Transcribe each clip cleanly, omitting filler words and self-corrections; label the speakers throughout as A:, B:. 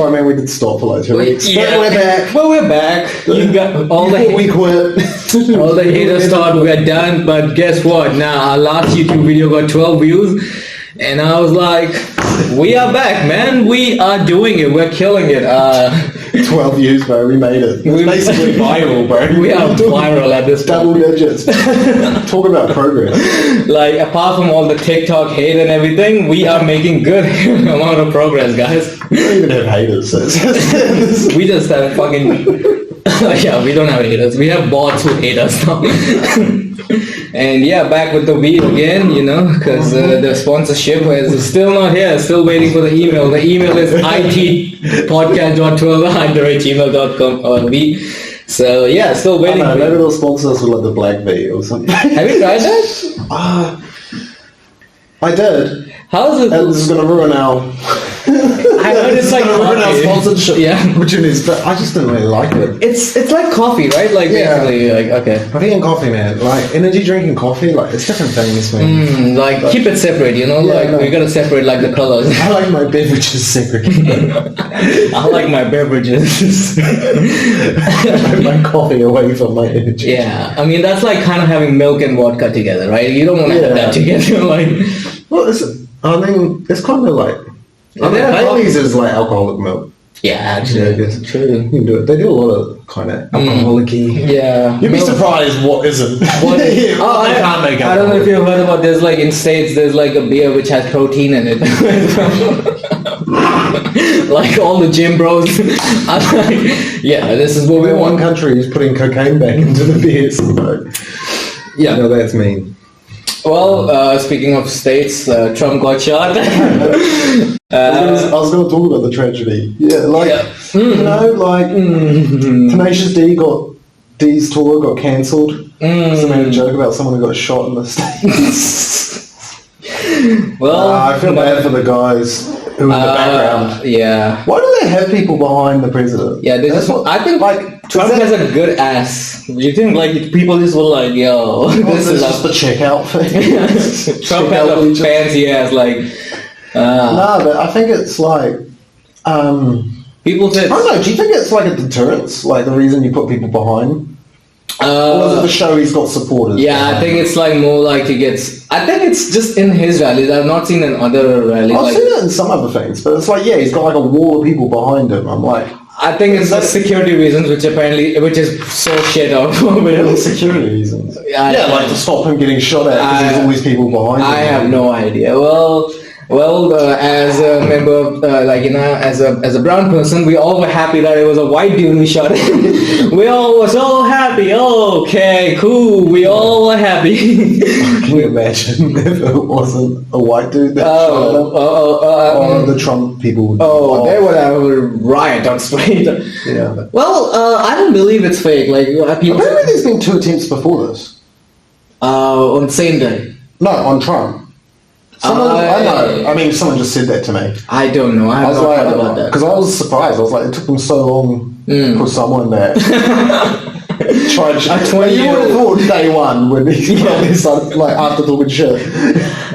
A: sorry, man. We did stop for like 2 weeks.
B: Yeah.
A: But we're back.
B: Well, we're back. You got all
A: We quit.
B: all the haters thought we're done, but guess what? Now our last YouTube video got 12 views, and I was like, we are back, man. We are doing it. We're killing it.
A: 12 views, bro. We made it. We're basically viral, bro.
B: We are viral at this
A: Double
B: point.
A: digits. Talk about progress.
B: Like, apart from all the TikTok hate and everything, we are making good amount of progress, guys.
A: We don't even have haters. So
B: We just have fucking... yeah, we don't have haters. We have bots who hate us now. And yeah, back with the weed again, you know, because the sponsorship is still not here. Still waiting for the email. The email is itpodcast.12@gmail.com or V. So yeah, still waiting.
A: Maybe they'll sponsor us with like the black V or something.
B: Have you tried that?
A: I did.
B: How is it?
A: And this is going to ruin our...
B: I heard it's like
A: ruin our
B: coffee.
A: sponsorship
B: Yeah.
A: opportunities, but I just didn't really like it.
B: It's like coffee, right? Like
A: Yeah.
B: basically, like okay.
A: Coffee and coffee, man. Like energy drink and coffee, like it's different things, man.
B: Like keep it separate, you know.
A: Yeah,
B: like
A: no.
B: we gotta separate like the colors.
A: I like my beverages separate.
B: I like my beverages.
A: I like my coffee away from my energy.
B: Yeah, I mean that's like kind of having milk and vodka together, right? You don't want to have that together, like.
A: Well, I mean, it's kind of like... I mean, Bailey's is like alcoholic milk.
B: Yeah, actually,
A: Yeah, I guess.
B: true.
A: You can do it. They do a lot of kind of alcoholic-y.
B: Yeah.
A: You'd be surprised what isn't.
B: What?
A: Yeah,
B: Oh,
A: they can't make
B: I don't know if you've heard about. There's like in States, there's like a beer which has protein in it. Like all the gym bros. I'm like, yeah, this is what we
A: One
B: want.
A: country is putting cocaine back into the beers. So.
B: Yeah.
A: No, that's mean.
B: Well, speaking of states, Trump got shot.
A: I was going to talk about the tragedy. Yeah, like, you know, like, Tenacious D's tour got cancelled. So I made a joke about someone who got shot in the States.
B: Well,
A: I feel bad for the guys who were in the background.
B: Yeah.
A: Why do they have people behind the president?
B: Yeah, I think
A: like,
B: Trump has a good ass. You think like people just were like, yo,
A: This is just the checkout thing.
B: Trump has a fancy ass, like.
A: No, but I think it's like.
B: People said.
A: I don't know. Do you think it's like a deterrence? Like the reason you put people behind? Or is it the show he's got supporters?
B: Yeah, I think it's like more like he gets. I think it's just in his rallies. I've not seen in other rallies.
A: I've seen it in some other things, but it's like, yeah, he's got like a wall of people behind him. I'm like,
B: I think it's just security reasons, which is so shit out.
A: security reasons. Yeah, like to stop him getting shot at because there's all these people behind him.
B: I have no idea. Well, as a member of, like, you know, as a brown person, we all were happy that it was a white dude who shot it. We all were so happy. Okay, cool. We all were happy.
A: Can you imagine if it wasn't a white dude that shot him? Or the Trump people would
B: they would have a riot on street.
A: Yeah.
B: Well, I don't believe it's fake. Like, people...
A: Apparently there's been 2 attempts before this.
B: On the same day.
A: No, on Trump. I know. I mean, someone just said that to me.
B: I don't know. I have not heard about that.
A: Because I was surprised. I was like, it took them so long for someone that tried to... You would have thought day one when he started, like, after talking shit.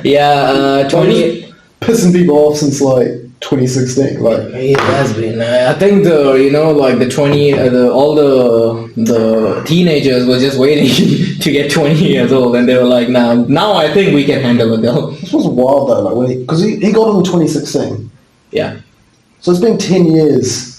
B: Yeah, 20...
A: Pissing people off since, like, 2016. Like,
B: it has been. I think all the teenagers were just waiting to get 20 years old, and they were like, now I think we can handle a girl.
A: This was wild though, like because he got him in 2016.
B: Yeah.
A: So it's been 10 years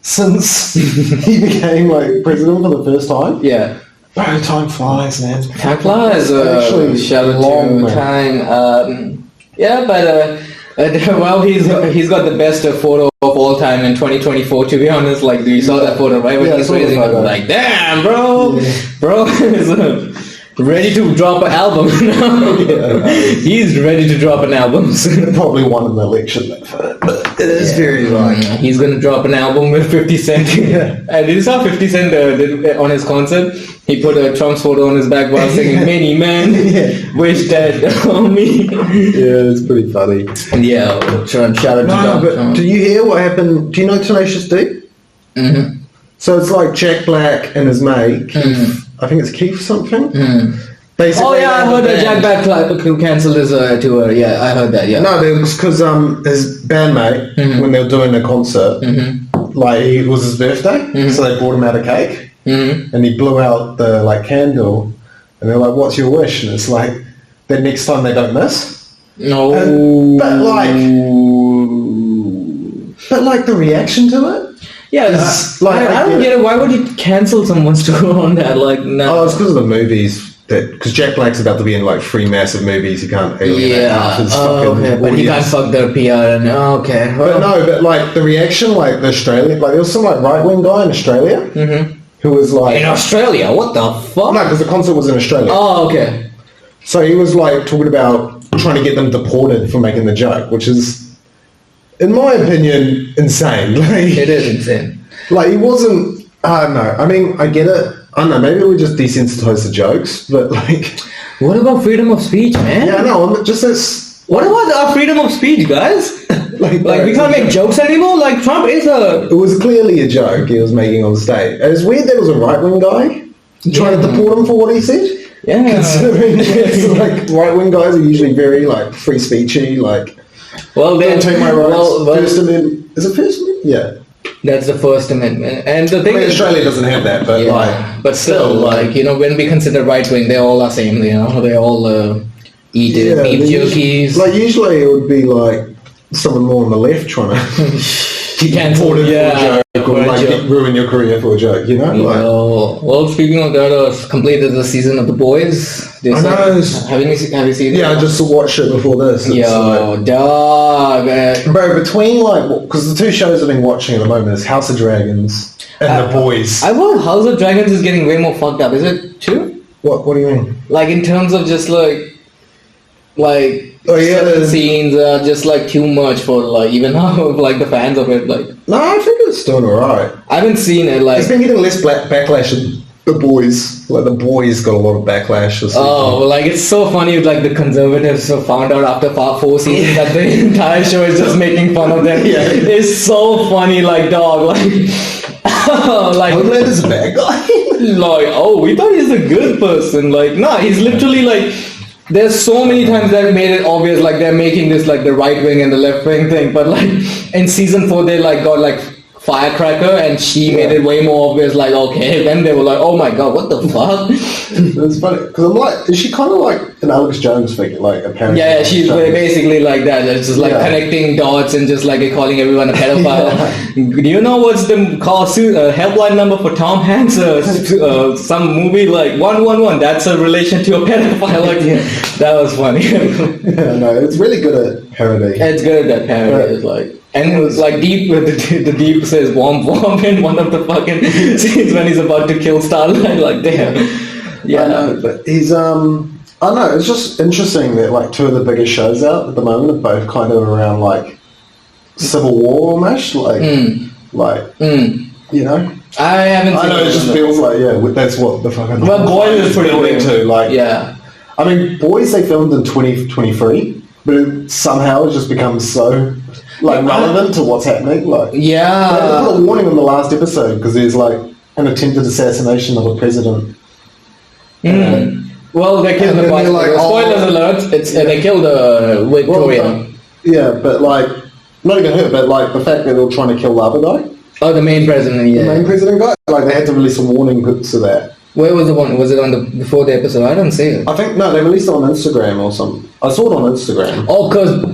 A: since he became like president for the first time.
B: Yeah.
A: Bro, time flies, man.
B: Time flies. Shout out to time. Yeah, but. Well, he's got the best photo of all time in 2024. To be honest, like you saw that photo, right? When he's raising it, like, damn, bro, bro is ready to drop an album now. He's ready to drop an album.
A: Probably won an election but it is very like
B: he's gonna drop an album with 50 Cent. And did you saw 50 Cent on his concert? He put a Trump's photo on his back while singing "Many Men Wish That on Me."
A: Yeah, it's pretty funny.
B: Yeah, shout out to Trump.
A: Do you hear what happened? Do you know Tenacious D? So it's like Jack Black and his mate Keith. I think it's Keith something. Basically,
B: Oh yeah, I heard that Jack Black cancelled his tour. Yeah, I heard that. Yeah.
A: No, it was because his bandmate, when they were doing the concert, like it was his birthday, so they brought him out a cake, and he blew out the like candle, and they're like, "What's your wish?" And it's like that next time they don't miss.
B: No.
A: But like the reaction to it.
B: Yeah,
A: like
B: I don't get it. Why would you cancel someone's tour on that? Like, no.
A: Oh, it's because of the movies. Because Jack Black's about to be in like 3 massive movies, he can't alienate half his fucking
B: okay, but he can't fuck their PR. And okay,
A: but no, but like the reaction, like the Australian, like there was some like right wing guy in Australia who was like
B: in Australia. What the fuck?
A: No, because the concert was in Australia.
B: Oh, okay.
A: So he was like talking about trying to get them deported for making the joke, which is, in my opinion, insane. Like,
B: it is insane.
A: Like he wasn't. I don't know. I mean, I get it. I don't know, maybe we just desensitized the jokes, but like...
B: What about freedom of speech, man?
A: Yeah, no, just as...
B: What about our freedom of speech, guys? like we can't make jokes anymore? Like, Trump is a...
A: It was clearly a joke he was making on stage. It was weird there was a right-wing guy trying to deport him for what he said.
B: Yeah.
A: Considering like, right-wing guys are usually very, like, free speechy, like...
B: Well, then...
A: Don't take my rights. First Amendment... Is it First Amendment? Yeah.
B: That's the First Amendment, and the thing is,
A: Australia doesn't have that, but
B: but still, like when we consider right wing, they all are same. They all eat beef jerkies.
A: Like usually, it would be like someone more on the left trying to
B: cancel
A: for a joke or like ruin your career for a joke. You know. Like,
B: well, speaking of that, I've completed the season of The Boys.
A: I know.
B: Have you seen it?
A: Yeah, I just watched it before this.
B: Yo, dog.
A: Bro, between because the 2 shows I've been watching at the moment is House of Dragons and The Boys.
B: I thought House of Dragons is getting way more fucked up. Is it true?
A: What do you mean?
B: Like in terms of just like
A: the
B: scenes are just like too much for like even like the fans of it. Like
A: no, I think it's doing alright.
B: I haven't seen it. Like
A: it's been getting less backlash than The Boys. Like The Boys got a lot of backlash.
B: Like it's so funny. Like the conservatives found out after 4 seasons that the entire show is just making fun of them.
A: Yeah,
B: it's so funny. Like dog. Like
A: Homeland is a bad guy.
B: Like we thought he's a good person. Like nah, he's literally like. There's so many times that made it obvious, like they're making this like the right wing and the left wing thing, but like in season 4 they like got like Firecracker and she made it way more obvious, like okay, then they were like, oh my god, what the fuck?
A: It's funny, because I'm like, is she kind of like an Alex Jones figure, like apparently?
B: Yeah, she's basically like that. It's just like connecting dots and just like calling everyone a pedophile. Do you know what's the helpline number for Tom Hanks? Some movie like 111. That's a relation to a pedophile. Like that was funny.
A: No, it's really good at parody.
B: It's good at that parody. It's like. And it was like Deep, the Deep says womp womp in one of the fucking scenes when he's about to kill Starlight. Like, damn. Yeah.
A: I know, but he's, I don't know, it's just interesting that like 2 of the biggest shows out at the moment are both kind of around like Civil War almost. Like, you know?
B: I haven't seen
A: I know, it just feels like, that's what the fucking...
B: Well, Boys is pretty big
A: too. Like, I mean, Boys they filmed in 2023, but it somehow has just become so... like relevant to what's happening, like they put a warning on the last episode because there's like an attempted assassination of a president.
B: Well, they killed the vice. Like, spoilers alert! They killed Victoria.
A: But like not even her, but like the fact that they were trying to kill the other guy.
B: Oh, the main president.
A: The main president guy. Like they had to release a warning to that.
B: Where was the one? Was it on before the episode? I didn't see it.
A: I think no, they released it on Instagram or something. I saw it on Instagram.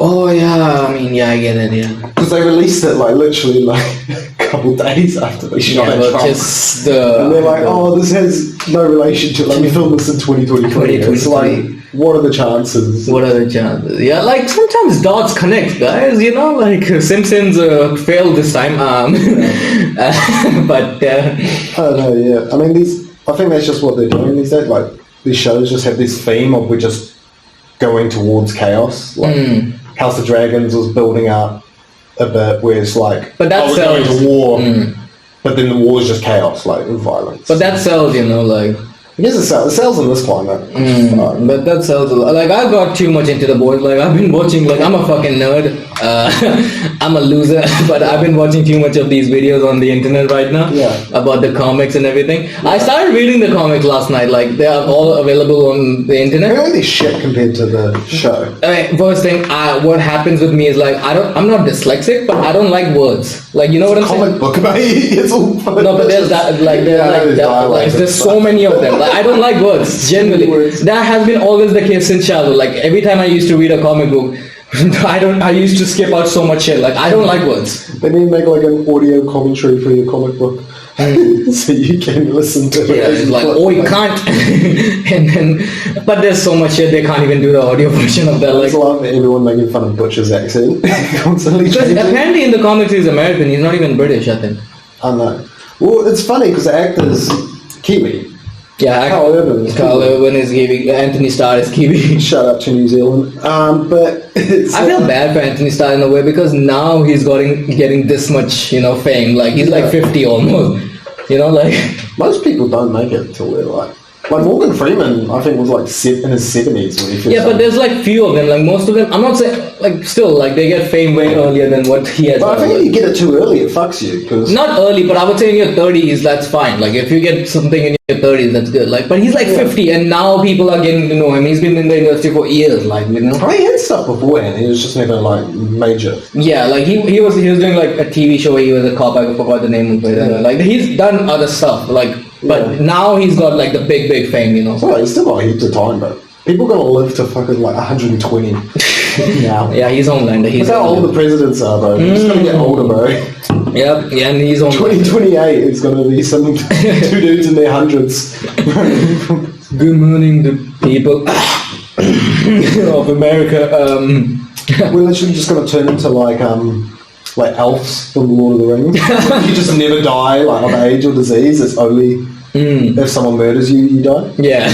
B: I mean, I get it,
A: because they released it like literally like a couple days after they shot it. And they're like, this has no relation to. Let me film this in 2023. It's like, what are the chances?
B: Yeah, like sometimes dots connect, guys. You know, like Simpsons failed this time. But
A: I don't know. Yeah, I mean I think that's just what they're doing these days. Like these shows just have this theme of we're just going towards chaos. Like House of Dragons was building up a bit, where it's like,
B: but that's
A: going to war, but then the war is just chaos, like with violence.
B: But that sells, you know, like
A: I guess it sells in this climate.
B: But that sells a lot. Like, I got too much into the boys. Like, I've been watching, like, I'm a fucking nerd. I'm a loser, but I've been watching too much of these videos on the internet right now about the comics and everything. I started reading the comics last night. Like, they are all available on the internet.
A: Really shit compared to the show.
B: First thing, what happens with me is, like, I'm not dyslexic, but I don't like words. Like, you know what I'm saying?
A: Comic book about it's all
B: No, but there's that, like, there's so many of them. Like, I don't like words, generally. That has been always the case since childhood. Like, every time I used to read a comic book, I used to skip out so much shit. Like, I don't like words.
A: They need to make like an audio commentary for your comic book. So you can listen to it.
B: Yeah, it's like, oh, you can't. And then, but there's so much shit they can't even do the audio version of that. Like,
A: I love everyone making fun of Butcher's accent. Constantly.
B: Because apparently in the comics he's American. He's not even British, I think.
A: I know. Well, it's funny because the actor's Kiwi.
B: Yeah, Carl Urban is Kiwi. Anthony Starr is Kiwi.
A: Shout out to New Zealand. But
B: I feel bad for Anthony Starr in a way because now he's getting this much, fame. Like, he's like 50 almost. Like,
A: most people don't make it till they're like Morgan Freeman, I think, was like in his 70s when he first
B: but there's like few of them. Like, most of them, I'm not saying, like, still, like, they get fame way earlier than what he has.
A: But I think if you get it too early, it fucks you. Cause
B: not early, but I would say in your 30s, that's fine. Like, if you get something in your 30s, that's good. Like, but he's like 50, and now people are getting to know him. He's been in the industry for years, like,
A: I mean, he had stuff beforehand. He was just never like major.
B: Yeah, like he was doing like a TV show where he was a cop. I forgot the name of it. Like, he's done other stuff. Like, but now he's got like the big fame.
A: So he's still got heaps of time, but people gonna live to fucking like 120 now.
B: Yeah, he's Homelander. He's
A: how old the presidents are, bro. He's gonna get older, bro.
B: Yeah, and he's on
A: 2028 is gonna be some two dudes in their hundreds.
B: Good morning, the people of America.
A: We're literally just gonna turn into like elves from The Lord of the Rings. You just never die like of age or disease. It's only if someone murders you, you die.
B: Yeah.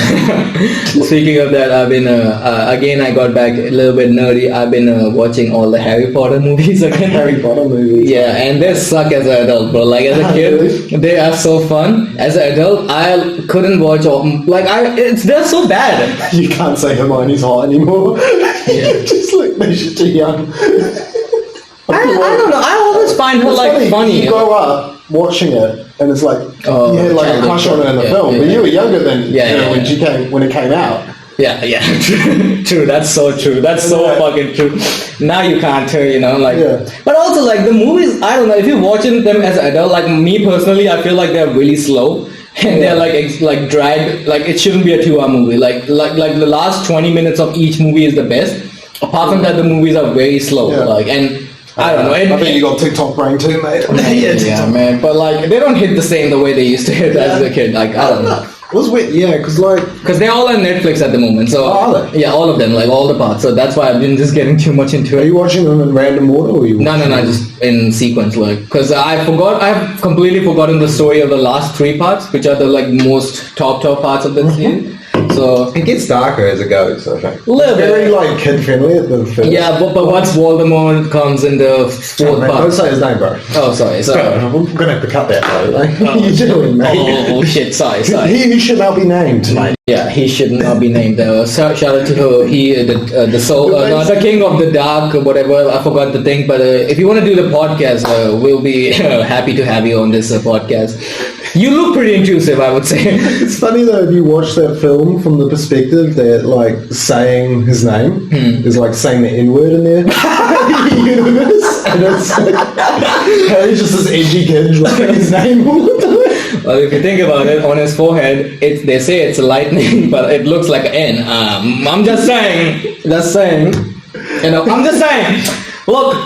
B: Speaking of that, I've been again. I got back a little bit nerdy. I've been watching all the Harry Potter movies again.
A: Harry Potter movies.
B: Yeah, and they suck as an adult, bro. Like, as a kid, they are so fun. As an adult, I couldn't watch all. Like, they're so bad.
A: You can't say Hermione's hot anymore.
B: Yeah.
A: Just like she's too young.
B: I don't know. I always find her like funny.
A: You grow up watching it, and it's like you had like a crush on her in the film, but you were younger than her when it came out.
B: Yeah, true. That's so true. That's so fucking true. Now you can't, But also, like, the movies, I don't know, if you're watching them as an adult, like me personally, I feel like they're really slow. And they're like dragged. Like, it shouldn't be a 2-hour movie. Like the last 20 minutes of each movie is the best. Apart from that, the movies are very slow.
A: Yeah.
B: Like, and I don't know.
A: I think you got TikTok brain too, mate.
B: Yeah, man. But like, they don't hit the same the way they used to hit as a kid. Like, I don't know.
A: It was weird, because
B: they're all on Netflix at the moment. So
A: are they?
B: Yeah, all of them, like all the parts. So that's why I've been just getting too much into it.
A: Are you watching them in random order, or you?
B: No, just in sequence, like, because I've completely forgotten the story of the last 3 parts, which are the like most top parts of the series. So
A: it gets darker as it goes, I think.
B: Very
A: like kid friendly at the first.
B: Yeah, but once Voldemort comes in the 4th part.
A: Don't say his name, bro.
B: Oh, sorry.
A: I'm gonna have to cut that, bro. Like, you're doing, mate.
B: Oh shit! Sorry.
A: He should not be named, mate.
B: Yeah, he should not be named. Shout out to the soul, the king of the dark, or whatever. I forgot the thing, but if you want to do the podcast, we'll be happy to have you on this podcast. You look pretty intrusive, I would say.
A: It's funny though, if you watch that film from the perspective that like saying his name is like saying the N-word in there. Universe, and it's like Harry's just this edgy kid saying his name all the time.
B: Well, if you think about it, on his forehead, they say it's a lightning, but it looks like an N. I'm just saying. I'm just saying. Look,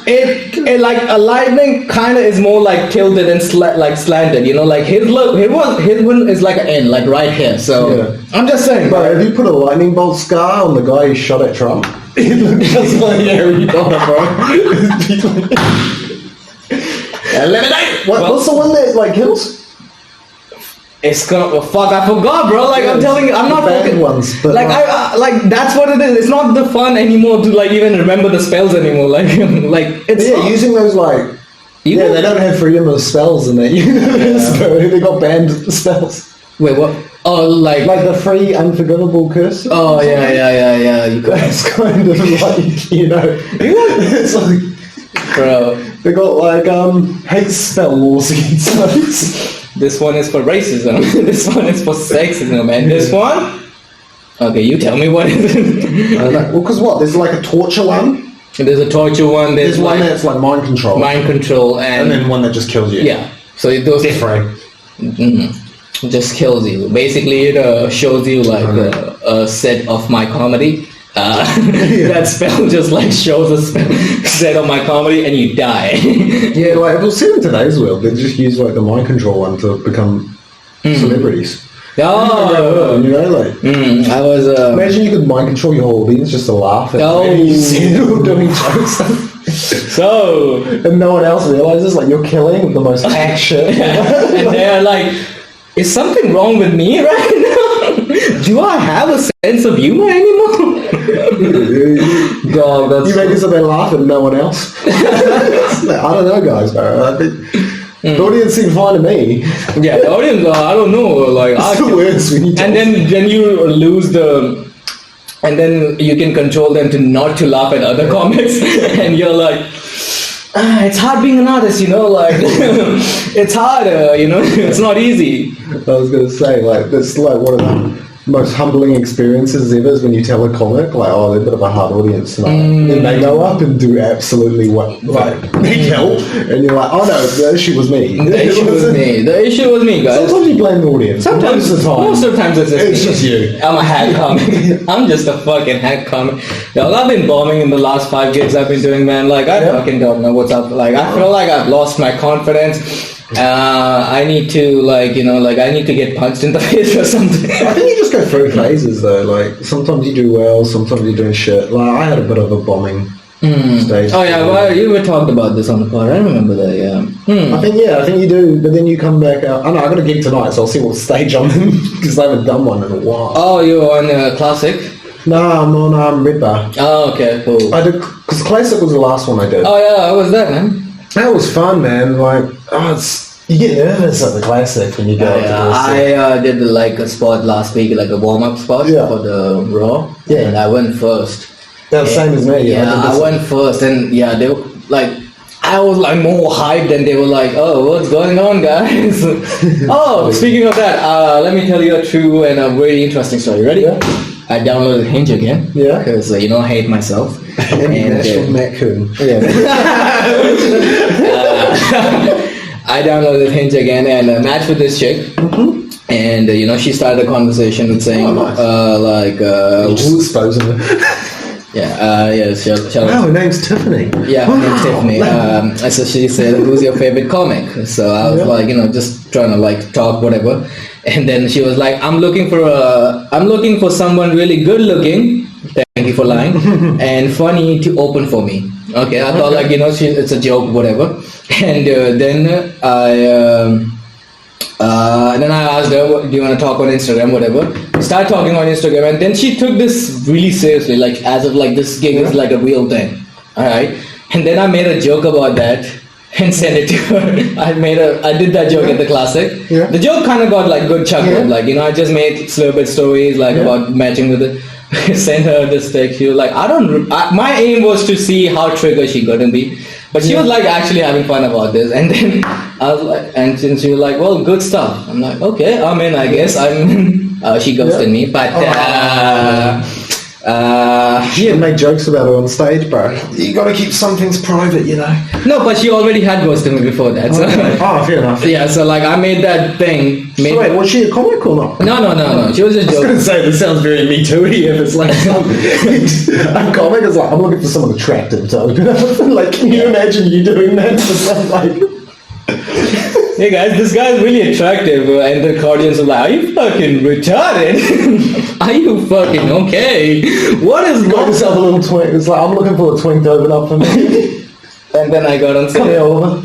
B: it like a lightning kind of is more like tilted and slanted, like his one is like an N, like right here. So I'm just saying.
A: But if you put a lightning bolt scar on the guy who shot at Trump, it looks just like Harry Potter, bro. Eliminate. What's the one that like kills?
B: It's gonna fuck. I forgot, bro. Like, I'm telling you, I'm not
A: bad ones. But
B: like I like that's what it is. It's not the fun anymore to like even remember the spells anymore. Like it's
A: using those like they don't have freedom of spells in that universe. Bro. They got banned spells.
B: Wait, what? Oh, like
A: the free unforgivable curse.
B: oh yeah. You got
A: That's kind of like, you know, it's like,
B: bro.
A: they got like hate spell laws against those.
B: This one is for racism. This one is for sexism, and this one. Okay, you tell me what is it.
A: Well, because what? There's like a torture one.
B: There's a torture one.
A: There's one that's like mind control.
B: Mind control, and
A: then one that just kills you.
B: yeah. So those
A: Death ray.
B: just kills you. Basically, it shows you like a set of my comedy. That spell just like shows a set of my comedy, and you die.
A: Yeah, like we'll see in today's world. They just use like the mind control one to become celebrities.
B: Oh,
A: you know, like
B: I was.
A: imagine you could mind control your whole audience just to laugh at you doing jokes.
B: So
A: And no one else realizes like you're killing with the most hack shit.
B: and they're like, is something wrong with me right now? Do I have a sense of humor anymore? Dog, that's
A: You make yourself laugh and no one else. I don't know, guys, bro. The audience seemed fine to me.
B: yeah. The audience, I don't know, like
A: It's the worst when you
B: and then you lose the. And then you can control them to not to laugh at other comics, and you're like, it's hard being an artist, you know, like it's hard, you know, it's not easy.
A: I was gonna say, like, that's like one of the most humbling experiences ever is when you tell a comic, like, oh, they're a bit of a hard audience, and then they go up and do absolutely what, like, they kill, and you're like, oh no, the issue was me.
B: The issue was me. The issue was me, guys.
A: Sometimes you blame the audience.
B: Sometimes, most of the times it's
A: just you.
B: I'm a hack comic. I'm just a fucking hack comic. Yo, I've been bombing in the last 5 gigs I've been doing, man. Like, I fucking don't know what's up. Like, I feel like I've lost my confidence. I need to, like, you know, like, I need to get punched in the face or something.
A: I think you just go through phases, though. Like, sometimes you do well, sometimes you're doing shit. Like, I had a bit of a bombing stage.
B: Oh, yeah, well, you were talked about this on the pod. I remember that, yeah.
A: I think you do, but then you come back out. I know, I got a gig tonight, so I'll see what stage I'm in, because I haven't done one in a while.
B: Oh, you're on Classic?
A: No, I'm on Red Bar.
B: Oh, okay, cool.
A: I did, because Classic was the last one I did.
B: Oh, yeah, how was that, man?
A: That was fun, man. Like, you get nervous at the Classic when you go up to
B: I did like a spot last week, like a warm-up spot for the Raw.
A: Yeah.
B: And I went first.
A: That's the same as me.
B: Yeah, I went first, and yeah, they were, like, I was like more hyped, and they were like, "Oh, what's going on, guys?" Oh, speaking of that, let me tell you a true and a very interesting story. Ready?
A: Yeah.
B: I downloaded Hinge again.
A: Yeah.
B: Because you know I hate myself.
A: National Matt Coon.
B: Yeah. I downloaded Hinge again and matched with this chick. And you know, she started a conversation with saying
A: Just exposing her.
B: Wow,
A: her name's Tiffany.
B: Yeah, her name's Tiffany. So she said, "Who's your favorite comic?" So I was like, you know, just trying to like talk whatever. And then she was like, I'm looking for someone really good looking. Thank you for lying. And funny to open for me. Okay, I thought like, you know, it's a joke, whatever. And then I asked her, do you want to talk on Instagram, whatever. Start talking on Instagram, and then she took this really seriously, like as if like this gig is like a real thing. All right. And then I made a joke about that and sent it to her. I did that joke at the Classic.
A: Yeah.
B: The joke kind of got like good chuckle. Like, you know, I just made slurped stories like about matching with it. Sent her this text. She was like, my aim was to see how triggered she couldn't be. But she was like actually having fun about this. And then I was like, and she was like, well, good stuff. I'm like, okay, I'm in, I guess. She ghosted me, but
A: she made jokes about her on stage, bro. You gotta keep some things private, you know.
B: No, but she already had ghosted me before that. So.
A: Fair enough.
B: Yeah, so like I made that thing.
A: So wait, was she a comic or not?
B: No. She was just joking.
A: I was gonna say, this sounds very Me Too-y if it's like a comic is like, I'm looking for someone attractive to open up. Like, can you imagine you doing that for something like...
B: Hey guys, this guy's really attractive, and the audience is like, are you fucking retarded? Are you fucking okay? What is
A: Got yourself a little twink. It's like, I'm looking for a twink to open up for me.
B: And then I got on stage.
A: Come here, Oliver.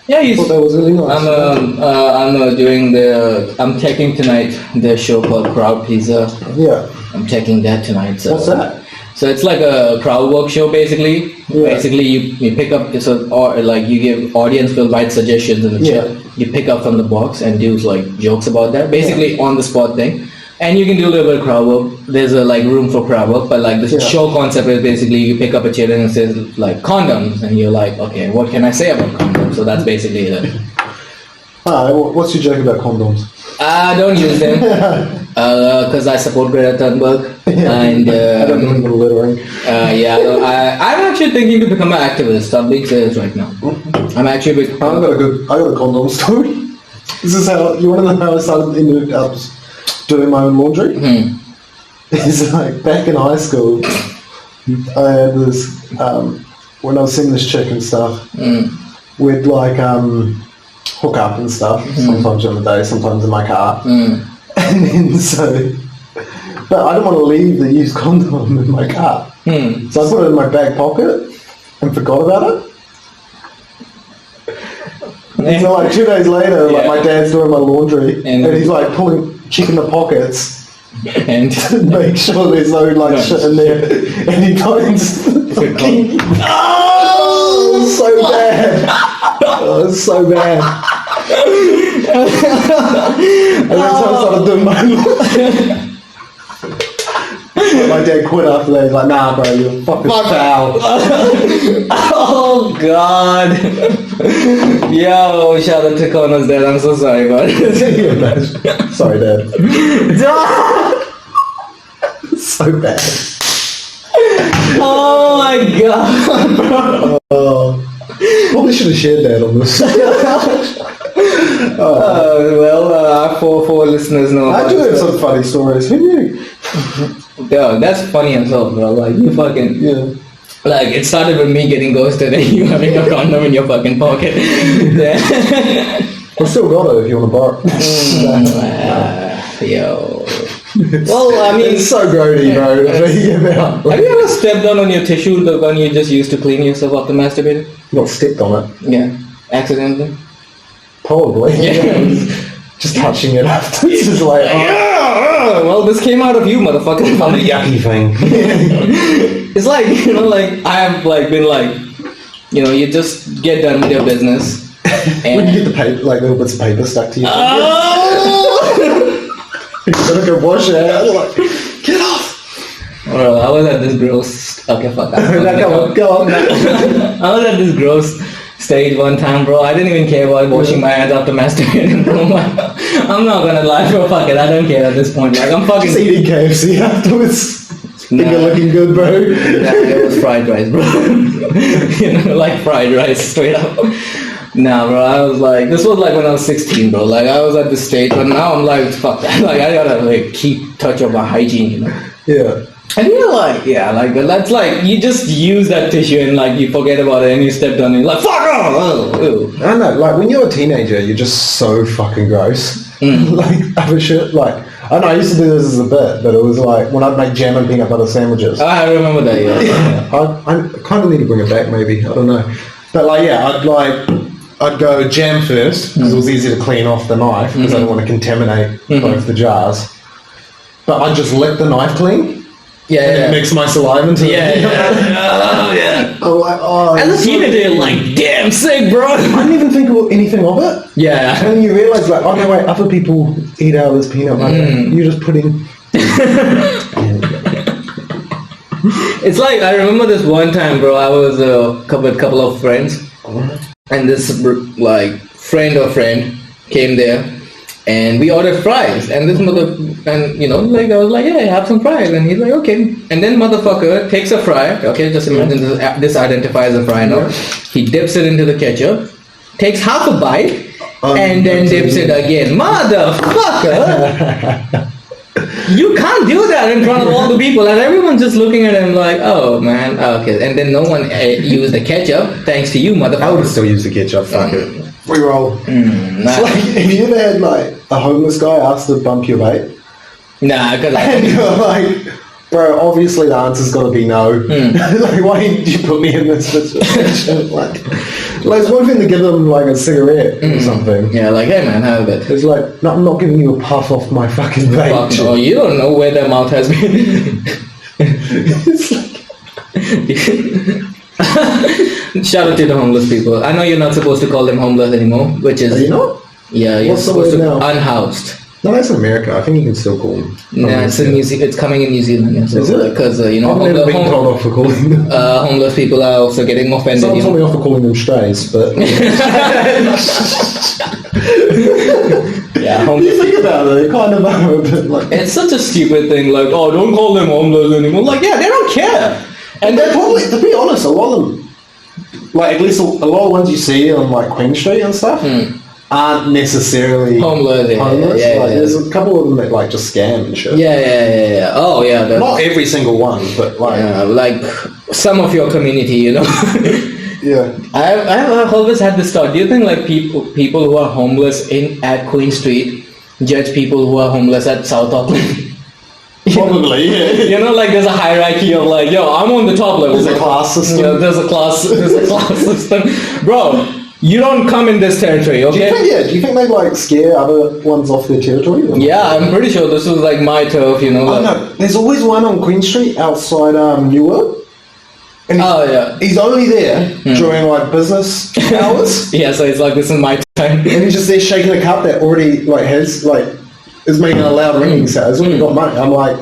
B: Yeah,
A: That was really nice.
B: I'm checking tonight the show called Crowd Pleaser.
A: Yeah.
B: I'm checking that tonight. So.
A: What's that?
B: So it's like a crowd work show basically. Basically, you pick up or like you give audience will write suggestions in the chat. You pick up from the box and do like jokes about that. Basically, on the spot thing. And you can do a little bit of crowd work. There's a like room for crowd work, but like the show concept is basically you pick up a chair and it says like condoms, and you're like, okay, what can I say about condoms? So that's basically it.
A: What's your joke about condoms?
B: I don't use them because I support Greta Thunberg, and
A: I don't believe in littering.
B: I'm actually thinking to become an activist. I'm being serious right now. I'm actually.
A: I got a condom story. This is how you want to know how I started doing my own laundry. It's like back in high school, I had this when I was seeing this chick and stuff, we'd like hook up and stuff, sometimes during the day, sometimes in my car, and then but I didn't want to leave the used condom in my car, so I put it in my back pocket and forgot about it. And so like 2 days later, like my dad's doing my laundry, and he's like checking the pockets and to make sure there's no like shit in there, and he finds fucking so bad. Oh, it's so bad. And that's how I started doing my laundry. My dad quit after that. He's like, nah, bro, you're fucking foul.
B: Oh, God. Yo, shout out to Connor's dad. I'm so sorry, bud.
A: Sorry, Dad. So bad.
B: Oh, my God, bro.
A: Probably should have shared that on this.
B: Our four listeners know.
A: I do have some funny stories. Who knew?
B: Yo, that's funny as hell, bro. Like, you fucking... Like, it started with me getting ghosted and you having a condom in your fucking pocket.
A: I still got it if you want to borrow it.
B: Yo. Well, I mean...
A: It's so grody, bro.
B: Have you ever stepped on your tissue, the one you just used to clean yourself after masturbating?
A: Not stepped on it.
B: Yeah. Accidentally?
A: Probably. Yeah. Just touching it after. It's just like,
B: well, this came out of you, motherfucker.
A: Fun yucky thing.
B: It's like, you know, like, I have like been like, you know, you just get done with your business. And
A: when you get the paper, like little bits of paper stuck to you. You gotta go wash it out. Like, get off.
B: Bro, I was at this gross. Okay, fuck.
A: Go on.
B: I was at this gross stage one time, bro. I didn't even care about washing my hands after masturbating, bro. I'm not gonna lie, bro. Fuck it. I don't care at this point. Like, I'm fucking
A: just eating KFC afterwards. Think you're looking good, bro.
B: It was fried rice, bro. You know, like fried rice, straight up. Nah, bro, I was like, this was like when I was 16, bro. Like, I was at this stage, but now I'm like, fuck that. Like, I gotta, like, keep touch of my hygiene, you know?
A: Yeah.
B: And you're like, that's like, you just use that tissue and, like, you forget about it and you step down and you're like, fuck off!
A: I know, like, when you're a teenager, you're just so fucking gross. Like, other shit, like, I know I used to do this as a bit, but it was like, when I'd make jam and peanut butter sandwiches.
B: I remember that, yeah.
A: I kind of need to bring it back, maybe. I don't know. But, like, yeah, I'd go jam first because it was easy to clean off the knife because I didn't want to contaminate both the jars. But I'd just lick the knife clean. And mix my saliva into it. I'm like,
B: and the teenager, you're like, damn sick, bro.
A: I didn't even think of anything of it.
B: Yeah.
A: And then you realise, like, oh no, wait, other people eat out of this peanut butter. You're just putting.
B: It's like, I remember this one time, bro. I was with a couple of friends. And this like friend came there, and we ordered fries. And this you know, like I was like, yeah, have some fries. And he's like, okay. And then motherfucker takes a fry. Okay, just imagine this identifies a fry now. He dips it into the ketchup, takes half a bite, and then dips it again. Motherfucker! You can't do that in front of all the people, and everyone's just looking at him like, oh man, okay. And then no one used the ketchup, thanks to you, motherfucker.
A: I would still use the ketchup, fuck it. Reroll. It's like, have you ever had like a homeless guy ask to bump your vape?
B: Nah, because
A: and you're like, bro, obviously the answer's got to be no. Like, why didn't you put me in this situation? Like, it's one thing to give them like a cigarette or something.
B: Yeah, like, hey man, have it.
A: It's like, no, I'm not giving you a puff off my fucking vape.
B: Fuck no, you don't know where their mouth has been.
A: It's like,
B: Shout out to the homeless people. I know you're not supposed to call them homeless anymore, which is...
A: Are you not?
B: Yeah, you're
A: What's the
B: supposed
A: word
B: to...
A: now?
B: Unhoused.
A: No, that's in America. I think you can still call them.
B: Nah, it's coming in New Zealand. Yeah, so
A: Is it?
B: Because, you know...
A: I've never been told off for calling them.
B: homeless people are also getting offended.
A: Someone told me off for calling them strays, but...
B: Yeah,
A: When
B: homeless
A: you think about it, they kind of are a bit like...
B: It's such a stupid thing, like, oh, don't call them homeless anymore. Like, yeah, they don't care.
A: And they're probably, to be honest, a lot of them, like at least a lot of ones you see on like Queen Street and stuff, aren't necessarily
B: homeless. Yeah,
A: homeless.
B: yeah,
A: Like,
B: yeah.
A: there's a couple of them that like just scam and shit.
B: Yeah. Oh, yeah.
A: Not every single one, but like
B: like some of your community, you know.
A: yeah.
B: I've always had this thought. Do you think like people who are homeless at Queen Street judge people who are homeless at South Auckland?
A: Probably, yeah.
B: You know, like there's a hierarchy of like, yo, I'm on the top level.
A: There's a class system.
B: Yeah, there's a class system. Bro, you don't come in this territory, okay?
A: Do you think they like scare other ones off their territory?
B: Yeah, I'm pretty sure this was like my turf, you know.
A: I
B: Like,
A: know. There's always one on Queen Street outside New World. And he's only there during like business hours.
B: Yeah, so it's like, this is my time.
A: And he's just there shaking a cup that already like has like is making a loud ringing sound. He's already got money. I'm like,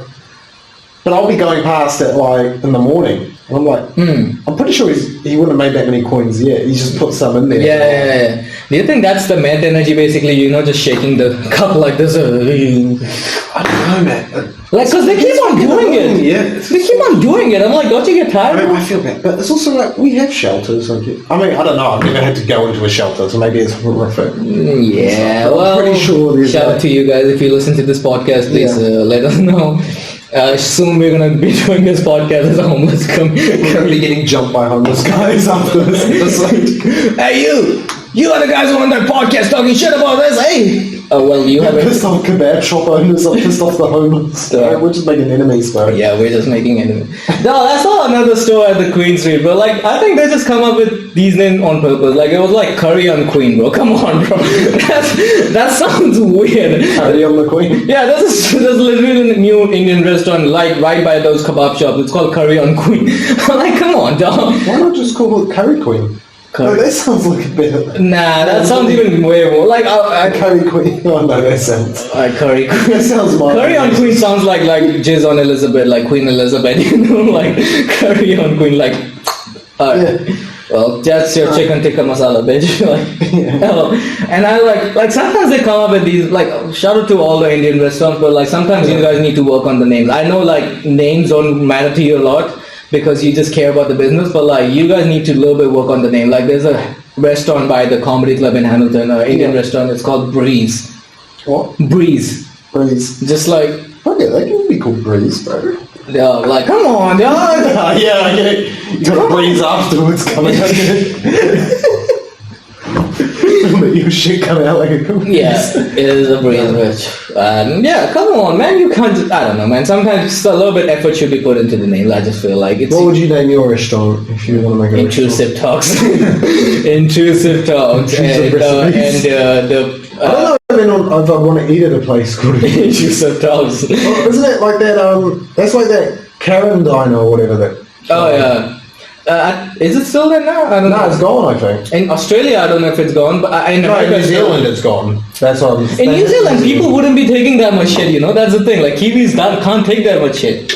A: but I'll be going past it like in the morning. And I'm like, I'm pretty sure he wouldn't have made that many coins yet. He just put some in there.
B: Yeah. Do you think that's the mad energy, basically? You know, just shaking the cup like this.
A: I don't know, man.
B: Like, because they keep on doing it.
A: Yeah.
B: They keep on doing it. I'm like, don't you get tired?
A: I feel bad, but it's also like we have shelters. I mean, I don't know. I've never had to go into a shelter, so maybe it's horrific.
B: Yeah,
A: I'm
B: well,
A: pretty sure there's
B: shout out to you guys if you listen to this podcast. Please let us know. Soon we're gonna be doing this podcast as a homeless
A: We're gonna be getting jumped by homeless guys after this episode.
B: Hey, you are the guys who on that podcast talking shit about this. Hey. Oh well, you have
A: pissed off kebab shop owners. I'm pissed off the homeless. We're just making enemies, bro.
B: Yeah, we're just making enemies. No, that's not another store at the Queen Street, but like I think they just come up with these names on purpose. Like it was like Curry on Queen, bro. Come on, bro. That sounds weird.
A: Curry on the Queen.
B: Yeah, there's literally a new Indian restaurant like right by those kebab shops. It's called Curry on Queen. I'm like, come on, dog.
A: Why not just call it Curry Queen? No, that sounds like a bit.
B: Nah, that sounds even way more like
A: Curry Queen. Oh no, that sounds.
B: Curry Queen.
A: That sounds more.
B: Curry on Queen sounds like jizz on Elizabeth, like Queen Elizabeth. You know, like Curry on Queen, like. Well, that's your chicken tikka masala, bitch. And I like sometimes they come up with these like shout out to all the Indian restaurants, but like sometimes you guys need to work on the names. I know like names don't matter to you a lot because you just care about the business, but like you guys need to a little bit work on the name. Like there's a restaurant by the Comedy Club in Hamilton, an Indian restaurant. It's called Breeze.
A: What?
B: Breeze.
A: Just like okay, that can be called Breeze, bro.
B: Yeah, like come on, dog.
A: Yeah, I get it. You got a breeze afterwards coming out. But your shit coming out like a cool breeze.
B: Yeah, it is a breeze, bitch. Yeah, come on, man. You can't just, I don't know, man. Sometimes just a little bit effort should be put into the name. I just feel like it's.
A: What would you name your restaurant if you want to make a
B: Intrusive Talks. Intrusive Talks.
A: Intrusive I don't know if I want to eat at a place called
B: Intrusive Talks.
A: Well, isn't it like that? That's like that Karen diner or whatever that.
B: Oh yeah. Is it still there now? I don't know.
A: No, it's gone. I think.
B: In Australia, I don't know if it's gone, but in
A: New Zealand, it's gone. That's what I'm.
B: In New Zealand, people wouldn't be taking that much shit. You know, that's the thing. Like Kiwis can't take that much shit.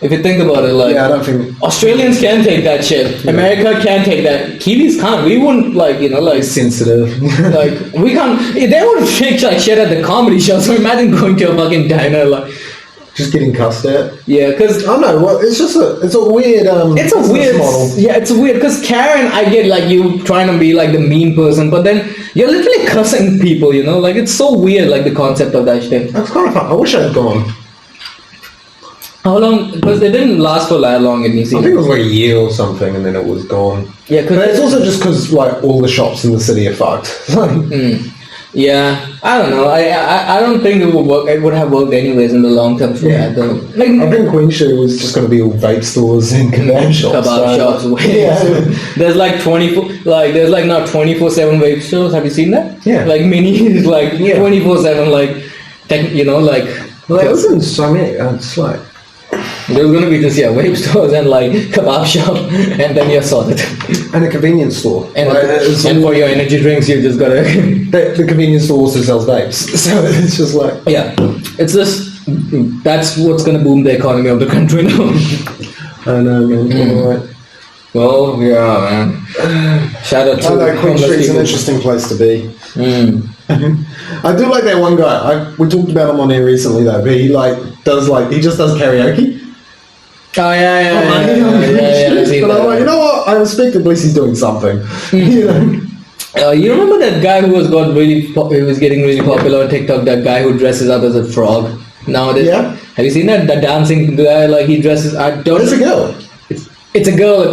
B: If you think about it, like
A: I don't think
B: Australians can take that shit. America can take that. Kiwis can't. We wouldn't
A: sensitive.
B: Like we can't. They would take like shit at the comedy show. So imagine going to a fucking diner like.
A: Just getting cussed at.
B: Yeah, because
A: I don't know. Well, it's a weird.
B: It's a weird model. Yeah, it's weird because Karen, I get like you trying to be like the mean person, but then you're literally cussing people. You know, like it's so weird. Like the concept of that shit.
A: That's kind of fun. I wish I had gone.
B: How long? Because it didn't last for that long in New Zealand.
A: I think it was like a year or something, and then it was gone.
B: Yeah,
A: but it's also just because like all the shops in the city are fucked.
B: Yeah, I don't know. I don't think it would work. It would have worked anyways in the long term for that. Though. Like,
A: I think Queen Street was just going to be all vape stores and kebab shops.
B: Kebab shops. There's like 24. Like there's like now 24/7 vape stores. Have you seen that?
A: Yeah.
B: Like mini, like 24/7. Like, you know, like.
A: Well, there wasn't so many. It's like.
B: There's gonna be just vape stores and like kebab shop, and then you're sorted.
A: And a convenience store.
B: And, and for your energy drinks, you just gotta.
A: The convenience store also sells vapes, so it's just like
B: it's just that's what's gonna boom the economy of the country now.
A: I know, man. All right.
B: Well, yeah, man. Shout out to.
A: I know Queen Street's an interesting place to be. I do like that one guy. We talked about him on here recently though, but he just does karaoke.
B: Oh yeah.
A: But I'm like, you know what? I respect at least he's doing something. You know.
B: You remember that guy who was getting really popular on TikTok? That guy who dresses up as a frog nowadays.
A: Yeah.
B: Have you seen that? The dancing guy, like he dresses. I don't.
A: It's a girl.
B: It's a girl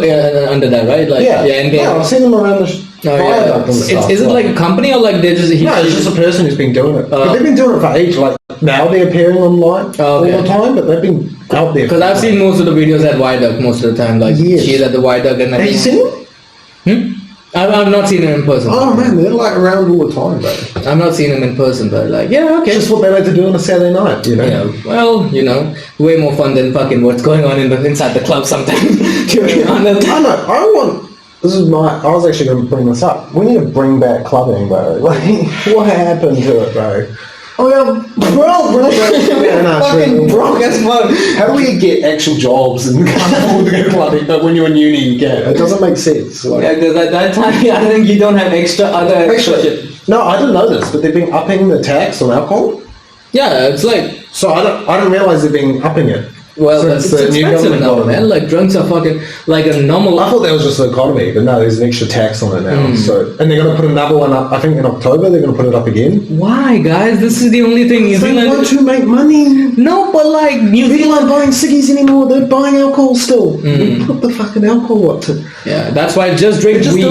B: under that, right? Like
A: I've seen them around the.
B: Is it like a company or like they're just?
A: No, it's just a person who's been doing it. But they've been doing it for ages. Like now they're appearing online all the time, but they've been out there.
B: Because I've seen most of the videos at Viaduct most of the time. Like she's at the Viaduct and.
A: Have you seen
B: it? I've not seen him in person.
A: Oh man, they're like around all the time, bro.
B: I've not seen him in person, but like, okay.
A: Just what they like to do on a Saturday night, you know?
B: Yeah, well, way more fun than fucking what's going on inside the club sometimes, to be honest.
A: I know, I was actually going to bring this up. We need to bring back clubbing, bro. Like, what happened to it, bro? Oh yeah, bro.
B: Fucking broke as fuck.
A: How do we get actual jobs and can't afford to go clubbing, but when you're in uni you can? It doesn't make sense. Like,
B: because at that time I think you don't have extra shit.
A: No, I didn't know this, but they've been upping the tax on alcohol.
B: Yeah, it's like.
A: So I don't realize they've been upping it.
B: Well, it's expensive now, man. Like drunks are fucking like a normal.
A: I thought that was just the economy, but no, there's an extra tax on it now. So, and they're going to put another one up. I think in October they're going to put it up again.
B: Why, guys? This is the only thing New Zealand.
A: They want to make money.
B: No, but like New Zealand
A: aren't buying ciggies anymore. They're buying alcohol still. Put the fucking alcohol up to.
B: Yeah, that's why just drink weed.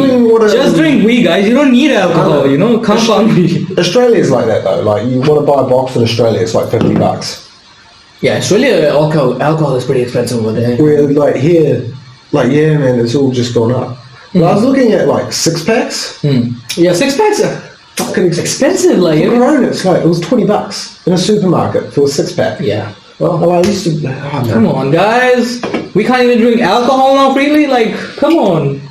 B: Just drink weed, guys. You don't need alcohol. Come on.
A: Australia's like that though. Like you want to buy a box in Australia, it's like $50.
B: Yeah, Australia alcohol is pretty expensive over there.
A: Where like here, man, it's all just gone up. But I was looking at like 6-packs.
B: Yeah, 6-packs are fucking expensive. Like
A: it was $20 in a supermarket for a 6-pack.
B: Yeah.
A: Well, I used to.
B: Come on, guys. We can't even drink alcohol now freely. Like, come on.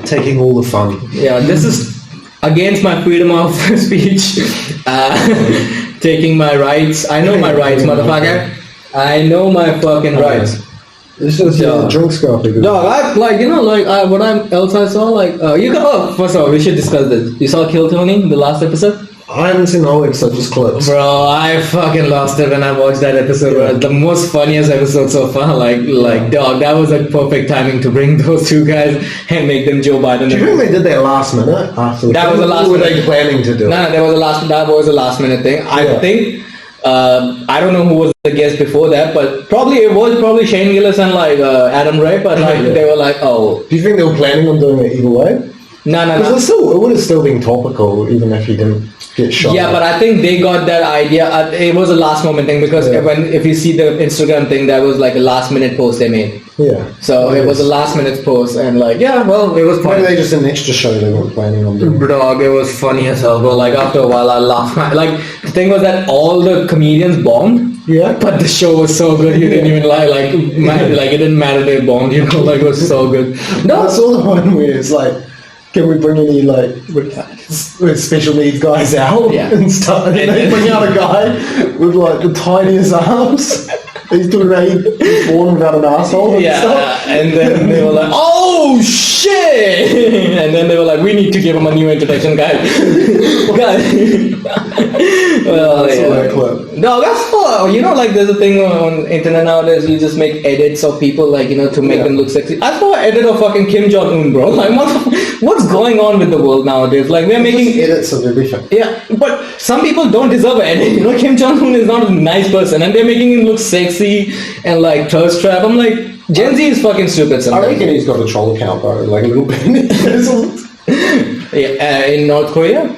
A: Taking all the fun.
B: Yeah, this is against my freedom of speech. Taking my rights. I know my rights, motherfucker. I know my fucking rights.
A: It's just drunk scarf.
B: No, what else I saw, first of all, we should discuss this. You saw Kill Tony, the last episode?
A: I haven't seen the whole episode, just clips.
B: Bro, I fucking lost it when I watched that episode. Bro. The most funniest episode so far. Dog, that was a perfect timing to bring those two guys and make them Joe Biden.
A: Do you think they did that last minute after?
B: That was the last minute.
A: Or were they planning to do it?
B: No, that was a last minute thing. I think. I don't know who was the guest before that, but it was Shane Gillis and Adam Ray. But they were like, oh.
A: Do you think they were planning on doing it either way?
B: No.
A: Because it would have still been topical, even if he didn't get shot.
B: Yeah, but I think they got that idea. It was a last moment thing because if you see the Instagram thing, that was like a last minute post they made.
A: Yeah.
B: So it was a last minute post and it was funny.
A: Maybe they just an extra show they weren't planning on doing.
B: Dog, it was funny as hell, bro. Like after a while, I laughed. The thing was that all the comedians bombed.
A: Yeah.
B: But the show was so good, you didn't even lie. It didn't matter they bombed. It was so good.
A: No, I saw the one where it's like. Can we bring any with special needs guys out and stuff? And they bring out a guy with the tiniest arms. He's talking about he's born without an asshole and stuff.
B: And then they were like, oh shit! And then they were like, we need to give him a new introduction, guys. Well,
A: that clip.
B: No, that's cool. There's a thing on internet nowadays. You just make edits of people, to make them look sexy. I saw an edit of fucking Kim Jong Un, bro. What's going on with the world nowadays? We're making
A: edits of everything.
B: Yeah, but some people don't deserve an edit. Kim Jong Un is not a nice person, and they're making him look sexy and thirst trap. I'm like, Gen Z is fucking stupid. Sometimes.
A: I reckon he's got a troll account though, a little bit.
B: In North Korea.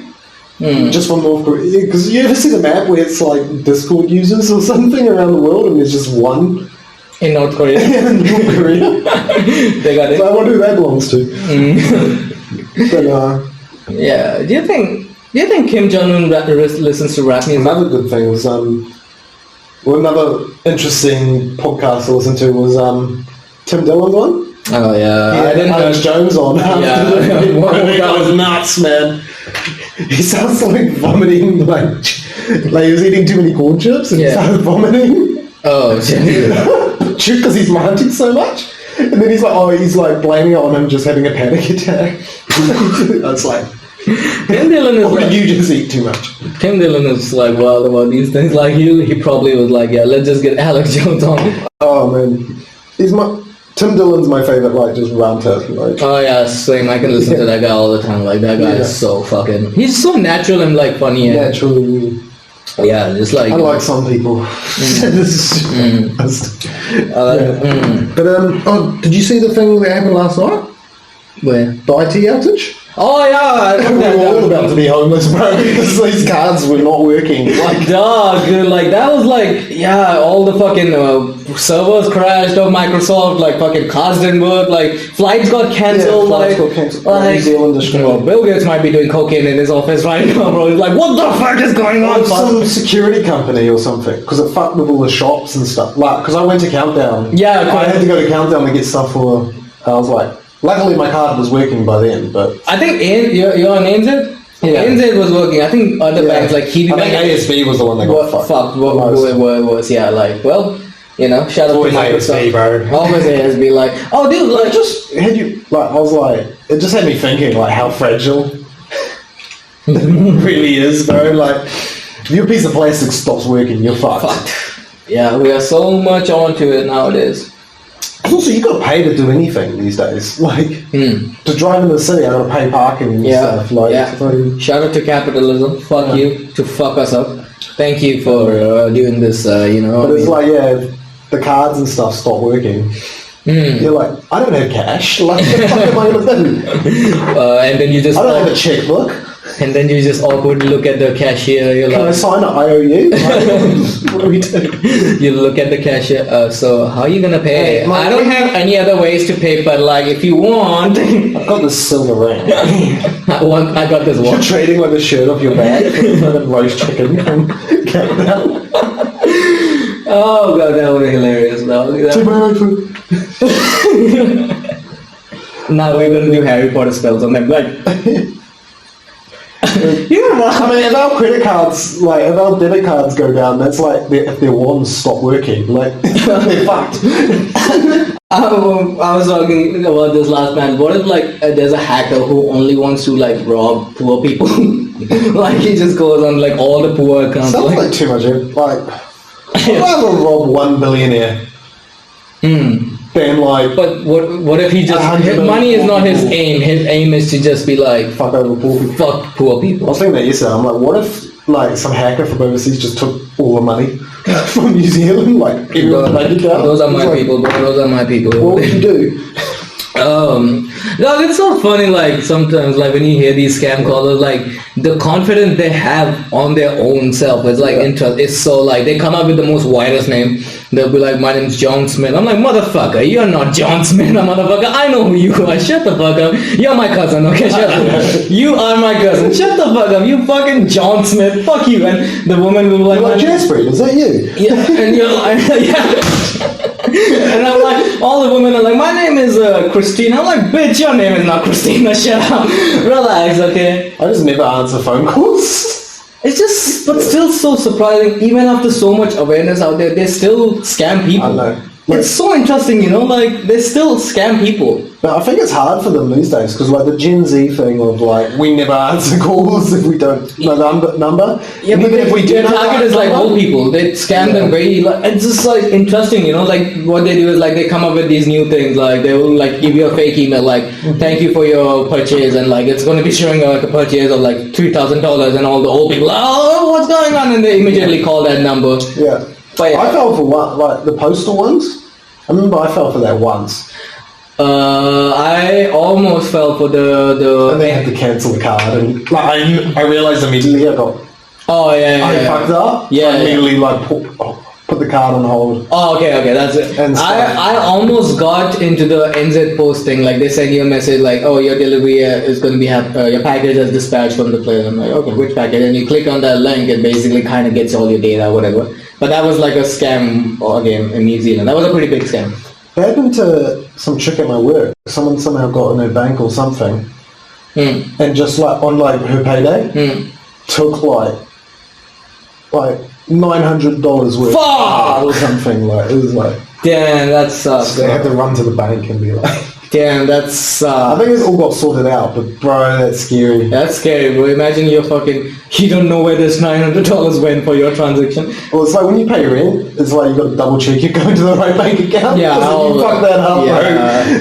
A: Just from North Korea, because you ever see the map where it's Discord users or something around the world, and there's just one
B: in North Korea.
A: In North Korea,
B: they got it.
A: So I wonder who that belongs to. But
B: yeah, do you think Kim Jong Un listens to rap music?
A: Another good thing was Well, another interesting podcast to listen to was Tim Dillon's one.
B: Oh yeah,
A: I didn't Alex Jones on.
B: Yeah,
A: that was nuts, man. He sounds like vomiting, like he was eating too many corn chips and he started vomiting.
B: Oh shit!
A: Because he's ranting so much, and then he's like blaming it on him just having a panic attack. That's like.
B: Tim Dillon is
A: like, you just eat too much.
B: Tim Dillon is like wild about these things. Like he probably was like, yeah, let's just get Alex Jones on.
A: Oh man, Tim Dillon's my favorite, like just ranter. Like.
B: Oh yeah, same. I can listen to that guy all the time. Like that guy is so fucking. He's so natural and like funny. And,
A: naturally.
B: Yeah, just like.
A: Unlike some people. But did you see the thing that happened last night?
B: Where?
A: The IT outage?
B: Oh yeah,
A: we were all about to be homeless, bro, because these cards were not working.
B: Like, dog, like that was like, yeah, all the fucking servers crashed of Microsoft, like fucking cards didn't work, like flights got cancelled,
A: flights got cancelled.
B: Like,
A: New Zealand destroyed.
B: Well, Bill Gates might be doing cocaine in his office right now, bro. He's like, what the fuck is going on?
A: Some security company or something, because it fucked with all the shops and stuff. Like, because I went to Countdown.
B: Yeah,
A: I had to go to Countdown to get stuff for. I was like. Luckily, my card was working by then, but...
B: I think you're on ANZ?
A: Yeah.
B: ANZ was working. I think other banks, like
A: I think ASB was the one that got fucked.
B: Was, yeah, like, well, you know, shout out to Microsoft.
A: ASB, bro.
B: Always ASB, like, oh, dude, like...
A: I was like... It just had me thinking, like, how fragile it really is, bro. Like, if your piece of plastic stops working, you're fucked.
B: Yeah, we are so much onto it nowadays.
A: Also, you got to pay to do anything these days. Like, to drive in the city, I got to pay parking and stuff. Like,
B: shout out to capitalism. Fuck you to fuck us up. Thank you for doing this. You know.
A: But it's like, the cards and stuff stop working. You're like, I don't have cash. Like, what the fuck am I gonna do?
B: And then you just.
A: I don't have a checkbook.
B: And then you just awkwardly look at the cashier. You're
A: Can I sign an IOU? What do we do?
B: You look at the cashier. So how are you gonna pay? I don't have any other ways to pay, but like if you want,
A: I've got this silver ring.
B: I got this one.
A: You're trading like a shirt off your back for the roast chicken from Countdown.
B: Oh god, that would be hilarious. Now we're gonna do Harry Potter spells on them, like.
A: I mean, if our credit cards, like, if our debit cards go down, that's like if their wands stop working, like, they're fucked.
B: I was talking about this last man. What if, like, there's a hacker who only wants to, like, rob poor people? Like, he just goes on, like, all the poor accounts.
A: Sounds like too much, like, I'd rather rob one billionaire. Than like,
B: but what if he just money is not his aim. His aim is to just be like
A: fuck over poor people.
B: Fuck poor people.
A: I was thinking that yesterday. I'm like, what if like some hacker from overseas just took all the money from New Zealand, like everyone's bank account?
B: Those are my people, bro. Those are my people.
A: What would you do?
B: No, it's so funny, like, sometimes, like, when you hear these scam callers, like, the confidence they have on their own self is, like, it's so, like, they come up with the most widest name. They'll be like, my name's John Smith. I'm like, motherfucker, you're not John Smith, motherfucker. I know who you are. Shut the fuck up. You're my cousin, okay? Shut up. You are my cousin. Shut the fuck up. You fucking John Smith. Fuck you. And the woman will be like,
A: you're like, Jasper, is that you?
B: Yeah, and you're like, yeah. And I'm like, all the women are like, my name is Christina. I'm like, bitch, your name is not Christina. Shut up. Relax, okay?
A: I just never answer phone calls.
B: It's just, but still so surprising. Even after so much awareness out there, they still scam people.
A: I know.
B: It's so interesting, you know, like, they still scam people.
A: But I think it's hard for them these days, because, like, the Gen Z thing of, like, we never answer calls if we don't know the number.
B: Yeah, but
A: if we do
B: their target is, like, old people. They scam them very, like, it's just, like, interesting, you know, like, what they do is, like, they come up with these new things, like, they will, like, give you a fake email, like, thank you for your purchase, and, like, it's going to be showing, like, a purchase of, like, $3,000, and all the old people, oh, what's going on? And they immediately call that number.
A: Yeah. But yeah. I fell for one, like, the postal ones. I remember I fell for that once.
B: I almost fell for the
A: and they had to cancel the card, and like I realized immediately I got.
B: Oh yeah.
A: I fucked up.
B: Yeah.
A: I immediately like put put the card on hold.
B: Oh, okay, that's it.
A: And
B: I almost got into the NZ Post thing. Like they send you a message like, oh, your delivery is going to be your package is dispatched from the place. I'm like, okay, which package? And you click on that link, it basically kind of gets all your data, whatever. But that was like a scam again in New Zealand. That was a pretty big scam.
A: It happened to some chick at my work. Someone somehow got in her bank or something, and just like on like her payday, took like $900 worth or something. Like it was like,
B: damn, that sucks.
A: So they had to run to the bank and be like,
B: damn, that sucks.
A: I think it's all got sorted out, but bro, that's scary.
B: That's scary, bro. Imagine you don't know where this $900 went for your transaction.
A: Well, it's like when you pay rent, it's like you got to double check you're going to the right bank account.
B: Yeah,
A: if you fuck that up, bro.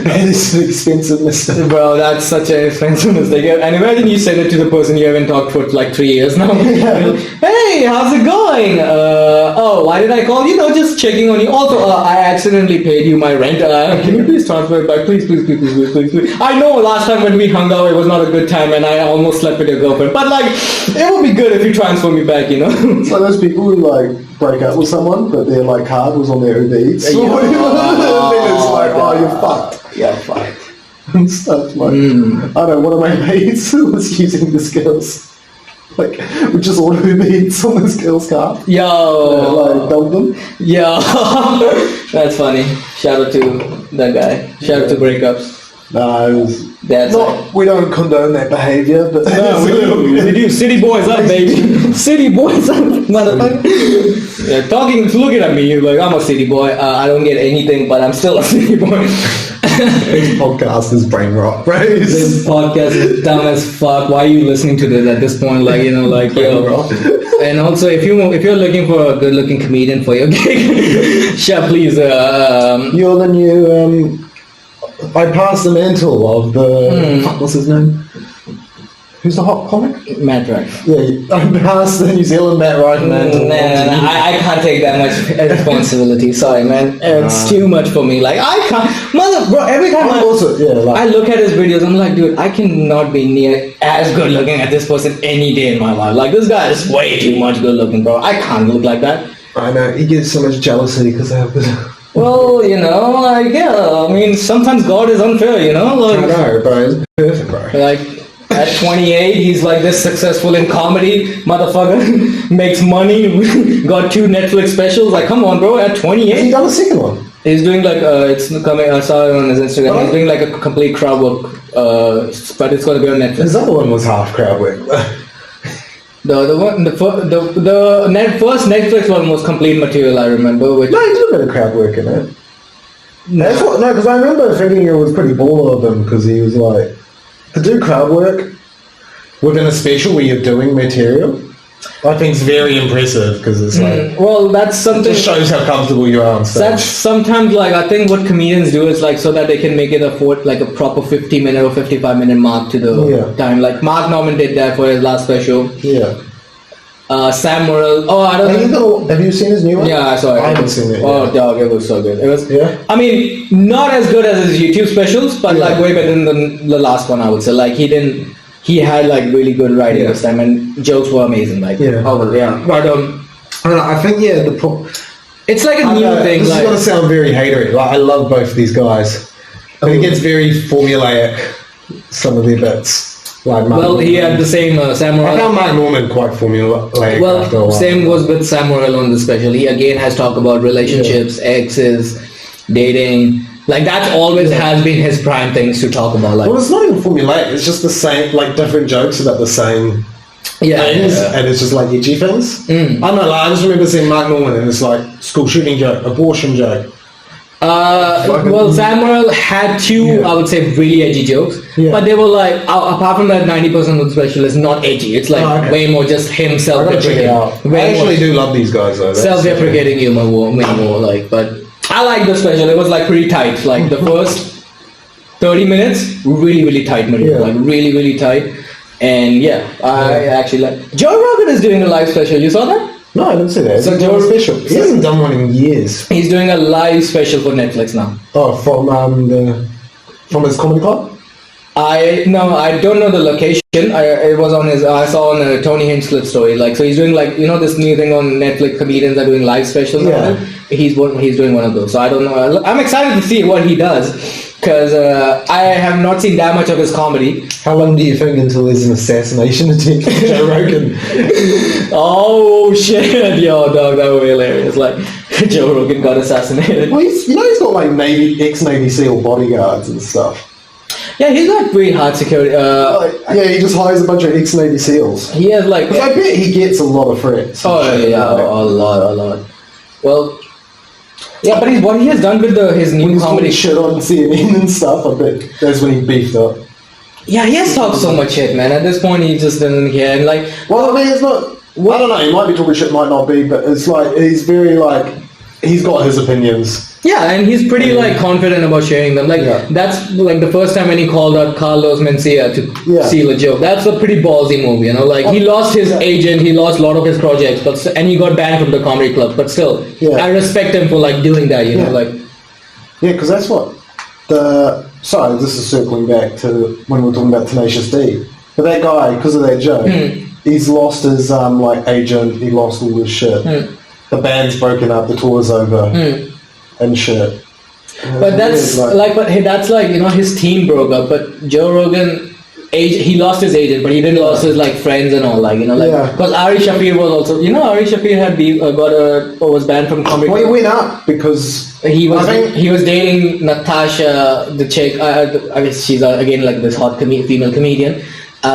A: That is an expensive mistake.
B: Bro, that's such an expensive mistake. And imagine you send it to the person you haven't talked for like 3 years now. Hey, how's it going? Oh, why did I call you? No, just checking on you. Also, I accidentally paid you my rent. Can you please transfer it back? Please. I know last time when we hung out, it was not a good time and I almost slept with your girlfriend. But like, it would be good if you transfer me back, you know?
A: It's like those people who like break up with someone, but their like card was on their Uber Eats. And then it's like, oh, you're fucked.
B: Yeah, fucked.
A: And stuff like, I don't know, one of my mates was using this girl's, like, we just ordered Uber Eats on this girl's car.
B: Yo.
A: Like, dumped them.
B: Yo. That's funny. Shout out to that guy. Shout out to breakups.
A: No,
B: that's
A: not. We don't condone that behaviour, but
B: no, we do. City boys up, baby. City boys up, motherfucker. Yeah, looking at me, like I'm a city boy. I don't get anything, but I'm still a city boy.
A: This podcast is brain rot, bro.
B: This podcast is dumb as fuck. Why are you listening to this at this point? Like, you know, like yo. And also, if you're looking for a good-looking comedian for your gig, sure, please.
A: You're the new. I passed the mantle of the... What's his name? Who's the hot comic?
B: Matt Wright.
A: Yeah, I passed the New Zealand Matt Wright mantle.
B: No, I can't take that much responsibility. Sorry, man. It's too much for me. Like, I can't... Bro, every time I look at his videos, I'm like, dude, I cannot be near as good looking as this person any day in my life. Like, this guy is way too much good looking, bro. I can't look like that.
A: I know. He gets so much jealousy because I have this...
B: Well, you know, like, yeah, I mean, sometimes God is unfair, you know? Like,
A: I know, bro, he's perfect, bro.
B: Like, at 28, he's like this successful in comedy, motherfucker, makes money, got 2 Netflix specials, like, come on, bro, at 28.
A: Has he done a second one?
B: He's doing like, it's coming, I saw it on his Instagram, he's doing like a complete crowd work, but it's gonna be on Netflix.
A: His other one was half crowd work.
B: The first Netflix one was complete material, I remember.
A: No, he did a bit of crowd work in it. No, because I remember thinking it was pretty baller of him because he was like, to do crowd work within a special where you're doing material, I think it's very impressive because it's like...
B: well, that's something...
A: It just shows how comfortable you are on stage.
B: That's sometimes like, I think what comedians do is like, so that they can make it afford like a proper 50-minute or 55-minute mark to the time. Like Mark Norman did that for his last special.
A: Yeah.
B: Sam Morril. Oh, I don't know.
A: Have you seen his new one?
B: Yeah, I saw it.
A: I haven't seen it yet.
B: Oh, dog, it was so good. It was.
A: Yeah.
B: I mean, not as good as his YouTube specials, but like way better than the last one, I would say. Like he had like really good writing this time, and jokes were amazing. Like, But
A: I think
B: it's like a new thing.
A: This
B: like,
A: is gonna sound very hatery. Like I love both of these guys, but it gets very formulaic. Some of their bits. Like
B: he had the same Sam Morril.
A: I found Mark Norman quite formulaic.
B: Well, same was with Sam Morril on the special. He again has talked about relationships, exes, dating. Like that always has been his prime things to talk about. Like,
A: well, it's not even formulaic. It's just the same, like different jokes about the same things, and it's just like edgy things. I don't know. Like, I just remember seeing Mark Norman, and it's like school shooting joke, abortion joke.
B: Well, Sam Morril had 2, I would say, really edgy jokes, but they were like, apart from that, 90% of the special is not edgy. It's like way more just him self-deprecating.
A: I actually do love these guys though.
B: Self-deprecating humor, way more like. But I like the special. It was like pretty tight. Like the first 30 minutes, really tight material. Like really tight. And I actually like. Joe Rogan is doing a live special. You saw that?
A: No, I didn't see that.
B: So Joe
A: special. He hasn't done one in years.
B: He's doing a live special for Netflix now.
A: Oh, from his comedy club?
B: I don't know the location. It was on his. I saw on a Tony Hinchcliffe story. Like, so he's doing like this new thing on Netflix. Comedians are doing live specials.
A: Yeah.
B: He's doing one of those. So I don't know. I'm excited to see what he does because I have not seen that much of his comedy.
A: How long do you think until there's an assassination attempt on Joe Rogan?
B: Oh shit, yo, dog, that would be hilarious. Like Joe Rogan got assassinated.
A: Well, he's got like ex-Navy SEAL bodyguards and stuff.
B: Yeah, he's got pretty hard security.
A: He just hires a bunch of ex-Navy SEAls.
B: He has like.
A: I bet he gets a lot of threats.
B: Oh yeah, a lot. Well, yeah, but what he has done with his new comedy
A: shit on CNN and stuff, I bet that's when he beefed up.
B: Yeah, he has talked so much shit, man. At this point, he just doesn't care. And like,
A: well, I mean, it's not. I don't know. He might be talking shit, might not be, but it's like he's very like he's got his opinions.
B: Yeah, and he's pretty like confident about sharing them. Like that's like the first time when he called out Carlos Mencia to steal a joke. That's a pretty ballsy move, you know. Like he lost his agent, he lost a lot of his projects, and he got banned from the comedy club. But still, I respect him for like doing that, you know. Like,
A: because that's what Sorry, this is circling back to when we were talking about Tenacious D. But that guy, because of that joke, he's lost his like agent. He lost all his shit. The band's broken up. The tour's over. And shit.
B: But that's that's like, you know, his team broke up, but Joe Rogan, he lost his agent, but he didn't lose his like friends and all, like, you know, like because Ari Shaffir was also, you know, Ari Shaffir had was banned from comedy.
A: Well, he went up because
B: he was dating Natasha, the chick. I guess she's again like this hot female comedian.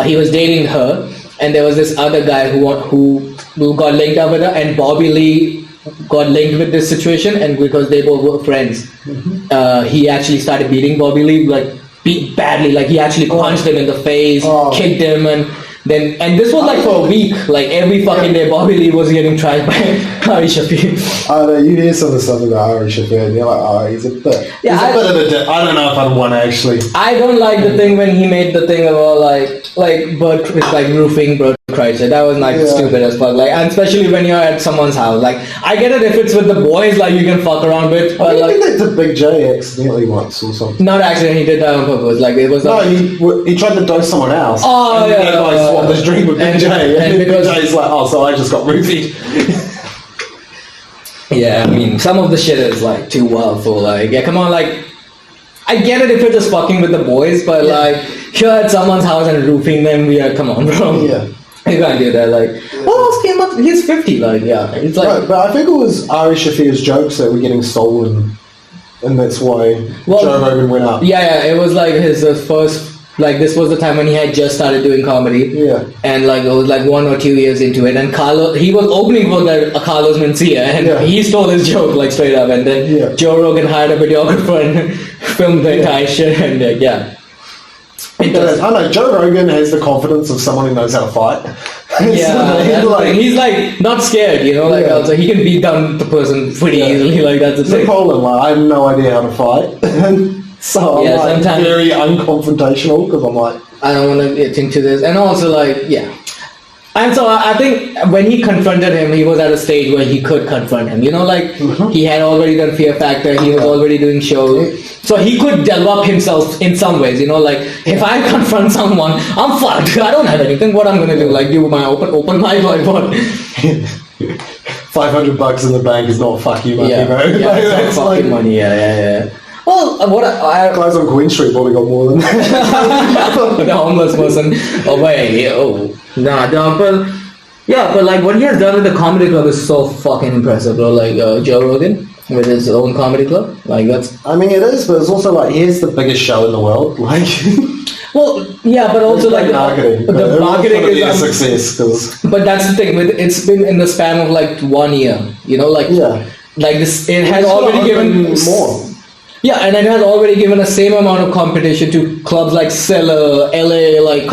B: He was dating her, and there was this other guy who got linked up with her, and Bobby Lee got linked with this situation, and because they both were friends, he actually started beating Bobby Lee like badly. Like he actually punched him in the face, kicked him, and this was like for a week. Like every fucking day, Bobby Lee was getting trashed by Ari Shaffir.
A: I know, you hear some of the stuff about Ari Shaffir, and you're like, he's a bit. Yeah, he's a bit of a dick. I don't know if I'd want to actually.
B: I don't like the thing when he made the thing about like Bert, it's like roofing Bert Kreischer. That was like stupid as fuck. Like, and especially when you're at someone's house. Like, I get it if it's with the boys, like you can fuck around with. But
A: I think they did Big J accidentally once or something.
B: Not accidentally, he did that on purpose. Like it was.
A: No, he tried to dose someone else.
B: Oh
A: and
B: yeah.
A: He swapped his drink with Big J, and Big J's like, so I just got roofied.
B: Yeah, I mean, some of the shit is like too wild for like. Yeah, come on, like. I get it if you're just fucking with the boys, but like you're at someone's house and roofing them. Yeah, come on, bro. Yeah, you can't do that. Like, what else came up? He's 50. Like, yeah, it's like.
A: Right, but I think it was Ari Shaffir's jokes that were getting stolen, and that's why Joe Rogan went up.
B: Yeah, it was like his first. Like this was the time when he had just started doing comedy.
A: Yeah.
B: And like it was like 1 or 2 years into it, and he was opening for Carlos Mencia, and he stole his joke like straight up, and then Joe Rogan hired a videographer and filmed the entire shit, and
A: I know Joe Rogan has the confidence of someone who knows how to fight.
B: He's like not scared, you know. Like also he can beat down the person pretty easily. Like that's the thing.
A: Problem. Like I have no idea how to fight. So I'm like very unconfrontational because I'm like,
B: I don't want to get into this, and also like and so I think when he confronted him, he was at a stage where he could confront him. You know, like he had already done Fear Factor, he was already doing shows, so he could develop himself in some ways. You know, like if I confront someone, I'm fucked. I don't have anything. What I'm gonna do? Like do my open mic, like what?
A: $500 in the bank is not fuck you money, bro.
B: Yeah, that's fucking money. Yeah. Well,
A: guys on Queen Street probably got more than that.
B: The homeless person. But like what he has done with the comedy club is so fucking impressive, bro. Like Joe Rogan with his own comedy club, like that's.
A: I mean, it is, but it's also like here's the biggest show in the world, like.
B: Well, yeah, but also like
A: marketing.
B: The marketing is
A: a success, cause.
B: But that's the thing. It's been in the span of like 1 year. You know, like like this. It has already given
A: more.
B: Yeah, and it has already given the same amount of competition to clubs like Cellar, LA, like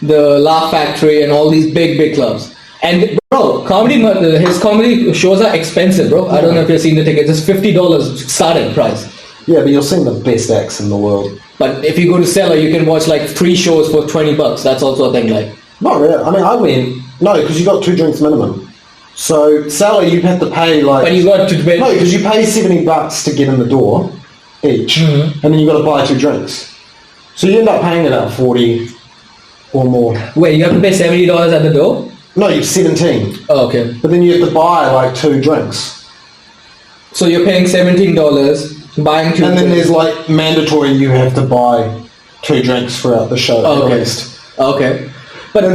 B: the Laugh Factory, and all these big clubs. And bro, his comedy shows are expensive, bro. I don't know if you've seen the tickets. It's $50 starting price.
A: Yeah, but you're seeing the best acts in the world.
B: But if you go to Cellar, you can watch like 3 shows for $20. That's also a thing, like.
A: Not really. I mean, I went. No, because you got 2 drinks minimum. So Cellar, you'd have to pay like.
B: But you got to pay.
A: No, because you pay $70 to get in the door. Each, and then you got to buy 2 drinks. So you end up paying about 40 or more.
B: Wait, you have to pay $70 at the door?
A: No, you're 17.
B: Oh, okay.
A: But then you have to buy like 2 drinks.
B: So you're paying $17, buying 2
A: And then
B: drinks.
A: there's like mandatory you have to buy 2 drinks throughout the show at least.
B: Okay.
A: But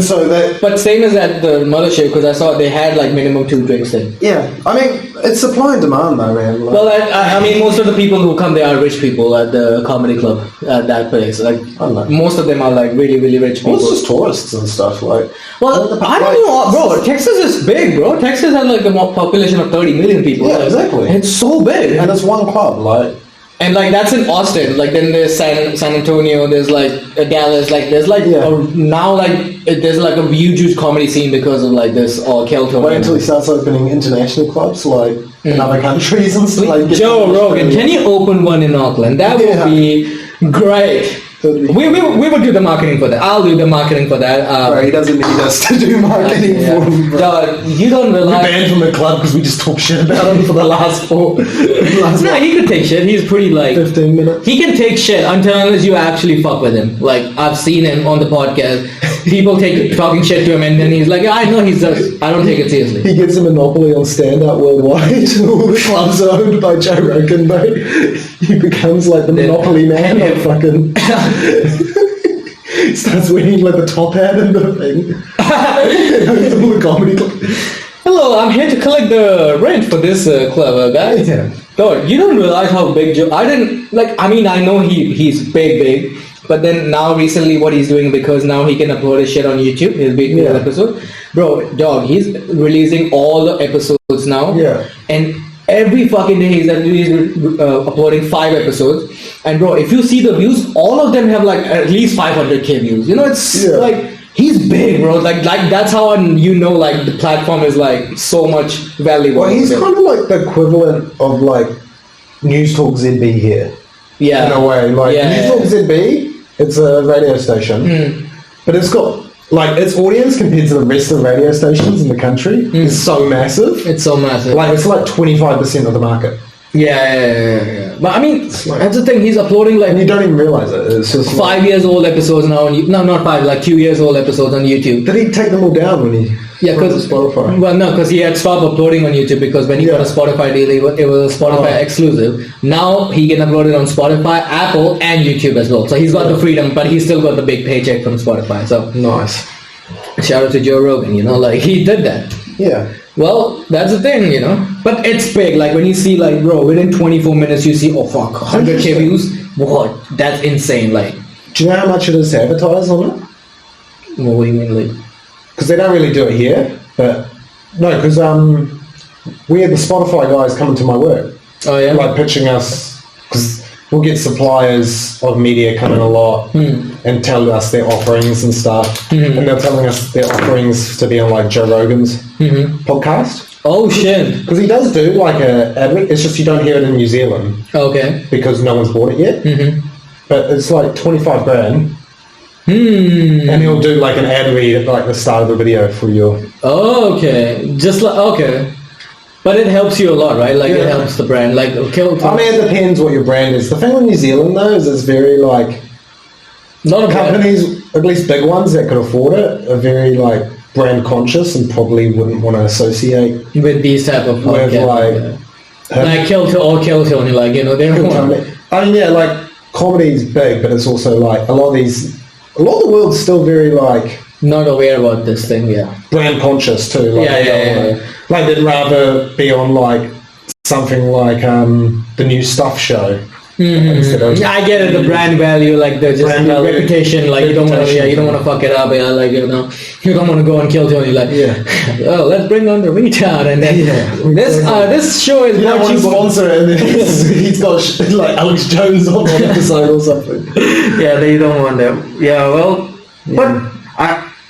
B: same as at the mothership, because I saw they had like minimum 2 drinks then.
A: yeah, I mean, it's supply and demand though, man. Like,
B: Well, I mean, most of the people who come there are rich people at the comedy club at that place. Like,
A: I don't know.
B: most of them are like really, really rich people.
A: well, it's just tourists and stuff. Like,
B: Well, I don't know, bro. Texas is big, bro. Texas has like a population of 30 million people.
A: Yeah, exactly.
B: It's so big.
A: and it's one club, like.
B: And like that's in Austin. Like then there's San Antonio. There's like Dallas. Like there's like now like there's like a huge comedy scene because of like this Kelton.
A: Wait until he starts opening international clubs, like in other countries and stuff. Like,
B: Joe Rogan, can you open one in Auckland? That would be great. We would do the marketing for that. I'll do the marketing for that.
A: Bro, he doesn't need us to do marketing for him, bro.
B: Dog, you don't realize.
A: We banned from the club because we just talk shit about him for the last
B: No, he could take shit. He's pretty like
A: 15 minutes.
B: He can take shit unless you actually fuck with him. Like I've seen him on the podcast. People talking shit to him, and then he's like, "I know he's just. I don't take it seriously."
A: He gets a monopoly on stand-up worldwide. All the clubs are owned by Joe Rogan, mate. He becomes like the monopoly man of fucking... starts wearing like the top hat and the thing. All the comedy club.
B: Hello, I'm here to collect the rent for this club, guys.
A: Yeah.
B: God, you don't realize how big Joe... I didn't... Like, I mean, I know he's big. But then now recently what he's doing, because now he can upload his shit on YouTube, his big episode. Bro, dog, he's releasing all the episodes now.
A: Yeah.
B: And every fucking day he's uploading 5 episodes. And bro, if you see the views, all of them have like at least 500k views. You know, it's like... He's big, bro. Like that's how you know like the platform is like so much valuable.
A: Well, he's kind of like the equivalent of like News Talk ZB here.
B: Yeah.
A: In a way, like News Talk ZB, it's a radio station, but it's got like its audience compared to the rest of the radio stations in the country is so massive.
B: It's so massive.
A: Like it's like 25% of the market.
B: Yeah. But I mean, that's the thing. He's uploading like
A: And you don't even realize it. It's just
B: 5 years old episodes now on no, not 5, like 2 years old episodes on YouTube.
A: Did he take them all down when he?
B: Yeah, because
A: Spotify.
B: Well, no, because he had stopped uploading on YouTube because when he got a Spotify deal, it was a Spotify exclusive. Now he can upload it on Spotify, Apple, and YouTube as well. So he's got the freedom, but he's still got the big paycheck from Spotify. So
A: Nice.
B: shout out to Joe Rogan. You know, like he did that.
A: Yeah.
B: Well, that's the thing, you know. But it's big. Like when you see, like, bro, within 24 minutes, you see, oh fuck, 100k views. What? That's insane. Like,
A: Do you know how much it is to advertise on it?
B: what do you mean, like?
A: Because they don't really do it here, but no, because we had the Spotify guys coming to my work,
B: Oh yeah.
A: like pitching us, because we'll get suppliers of media coming a lot and tell us their offerings and stuff, and they're telling us their offerings to be on like Joe Rogan's podcast.
B: Oh shit.
A: Because he does do like a ad read, it's just you don't hear it in New Zealand
B: Okay.
A: because no one's bought it yet. But it's like 25 grand. And he'll do like an ad read at like the start of the video for your...
B: Oh, okay. Just like okay. But it helps you a lot, right? Like it helps the brand. Like okay.
A: I mean, it depends what your brand is. The thing with New Zealand though is it's very like...
B: Not a
A: companies, at least big ones that could afford it, are very like brand conscious and probably wouldn't want to associate
B: with these type of
A: with
B: podcasts.
A: like...
B: Like Kill Tony, like, you know, they don't want...
A: I mean, yeah, like comedy's big, but it's also like a lot of the world's still very like...
B: Not aware about this thing, yeah.
A: brand conscious too. Like,
B: Yeah.
A: Like they'd rather be on like something like the new Stuff show. Instead of
B: I get it, the brand value, like the just
A: Brand
B: the
A: value.
B: reputation, like you don't want to fuck it up, yeah, like you know, you don't want to go and kill Tony, like oh, let's bring on the retard, and then this show is
A: you don't want to sponsor it, and then he's got like Alex Jones on one episode or something.
B: Yeah, they don't want them. Yeah, well, but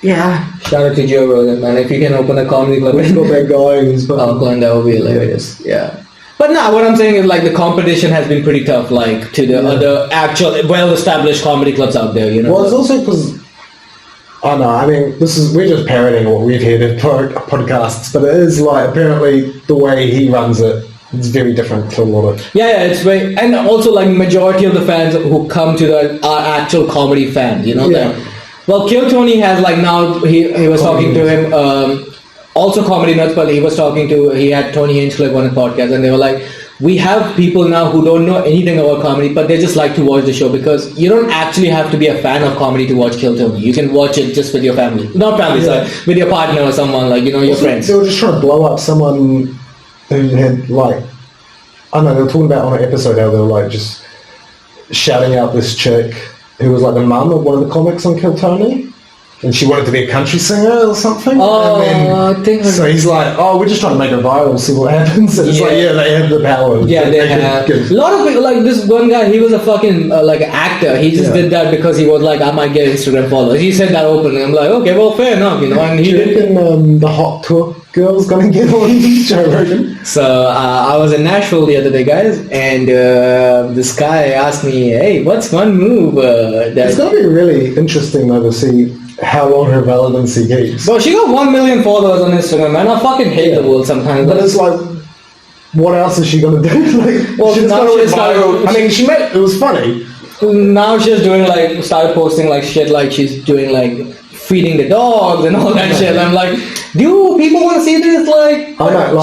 B: shout out to Joe Rogan, man. If you can open a comedy club
A: We've got that guy who's
B: Auckland, that would be hilarious. Yeah. But no, what I'm saying is like the competition has been pretty tough, like to the other actual well-established comedy clubs out there, you know.
A: Well, it's also because I mean, we're just parroting what we've heard at podcasts, but it is like apparently the way he runs it It's very different to a lot of.
B: Yeah, it's very, and also like majority of the fans who come to that are actual comedy fans, you know.
A: Yeah.
B: Well, Kill Tony has like now he was talking to him, also comedy nuts, but he had Tony Hinchcliffe on a podcast, and they were like, we have people now who don't know anything about comedy, but they just like to watch the show because you don't actually have to be a fan of comedy to watch Kill Tony. You can watch it just with your family, not family, sorry, with your partner or someone like your friends.
A: They were just trying to blow up someone who had like, I don't know, they were talking about on an episode how they were like just shouting out this chick who was like the mum of one of the comics on Kill Tony. And she wanted to be a country singer or something.
B: Oh,
A: and then, so he's like, we're just trying to make it viral, see what happens. And it's like, they have the power.
B: Yeah, they have. A lot of people, like this one guy, he was a fucking like actor. He just did that because he was like, I might get Instagram followers. He said that openly. I'm like, okay, well, fair enough, And he did.
A: The hot tour girl's gonna get on Joe Rogan.
B: So I was in Nashville the other day, guys, and this guy asked me, hey, what's one move?
A: It's gonna be really interesting though to see how long her relevancy keeps.
B: Bro, she got 1 million followers on Instagram, man. I fucking hate the world sometimes.
A: But it's like, what else is she gonna do? Like,
B: well,
A: she's
B: now
A: gonna viral. I mean, it was funny.
B: Now she's doing like, started posting like shit, like she's doing like feeding the dogs and all that shit. I'm like, do people want to see this? Like,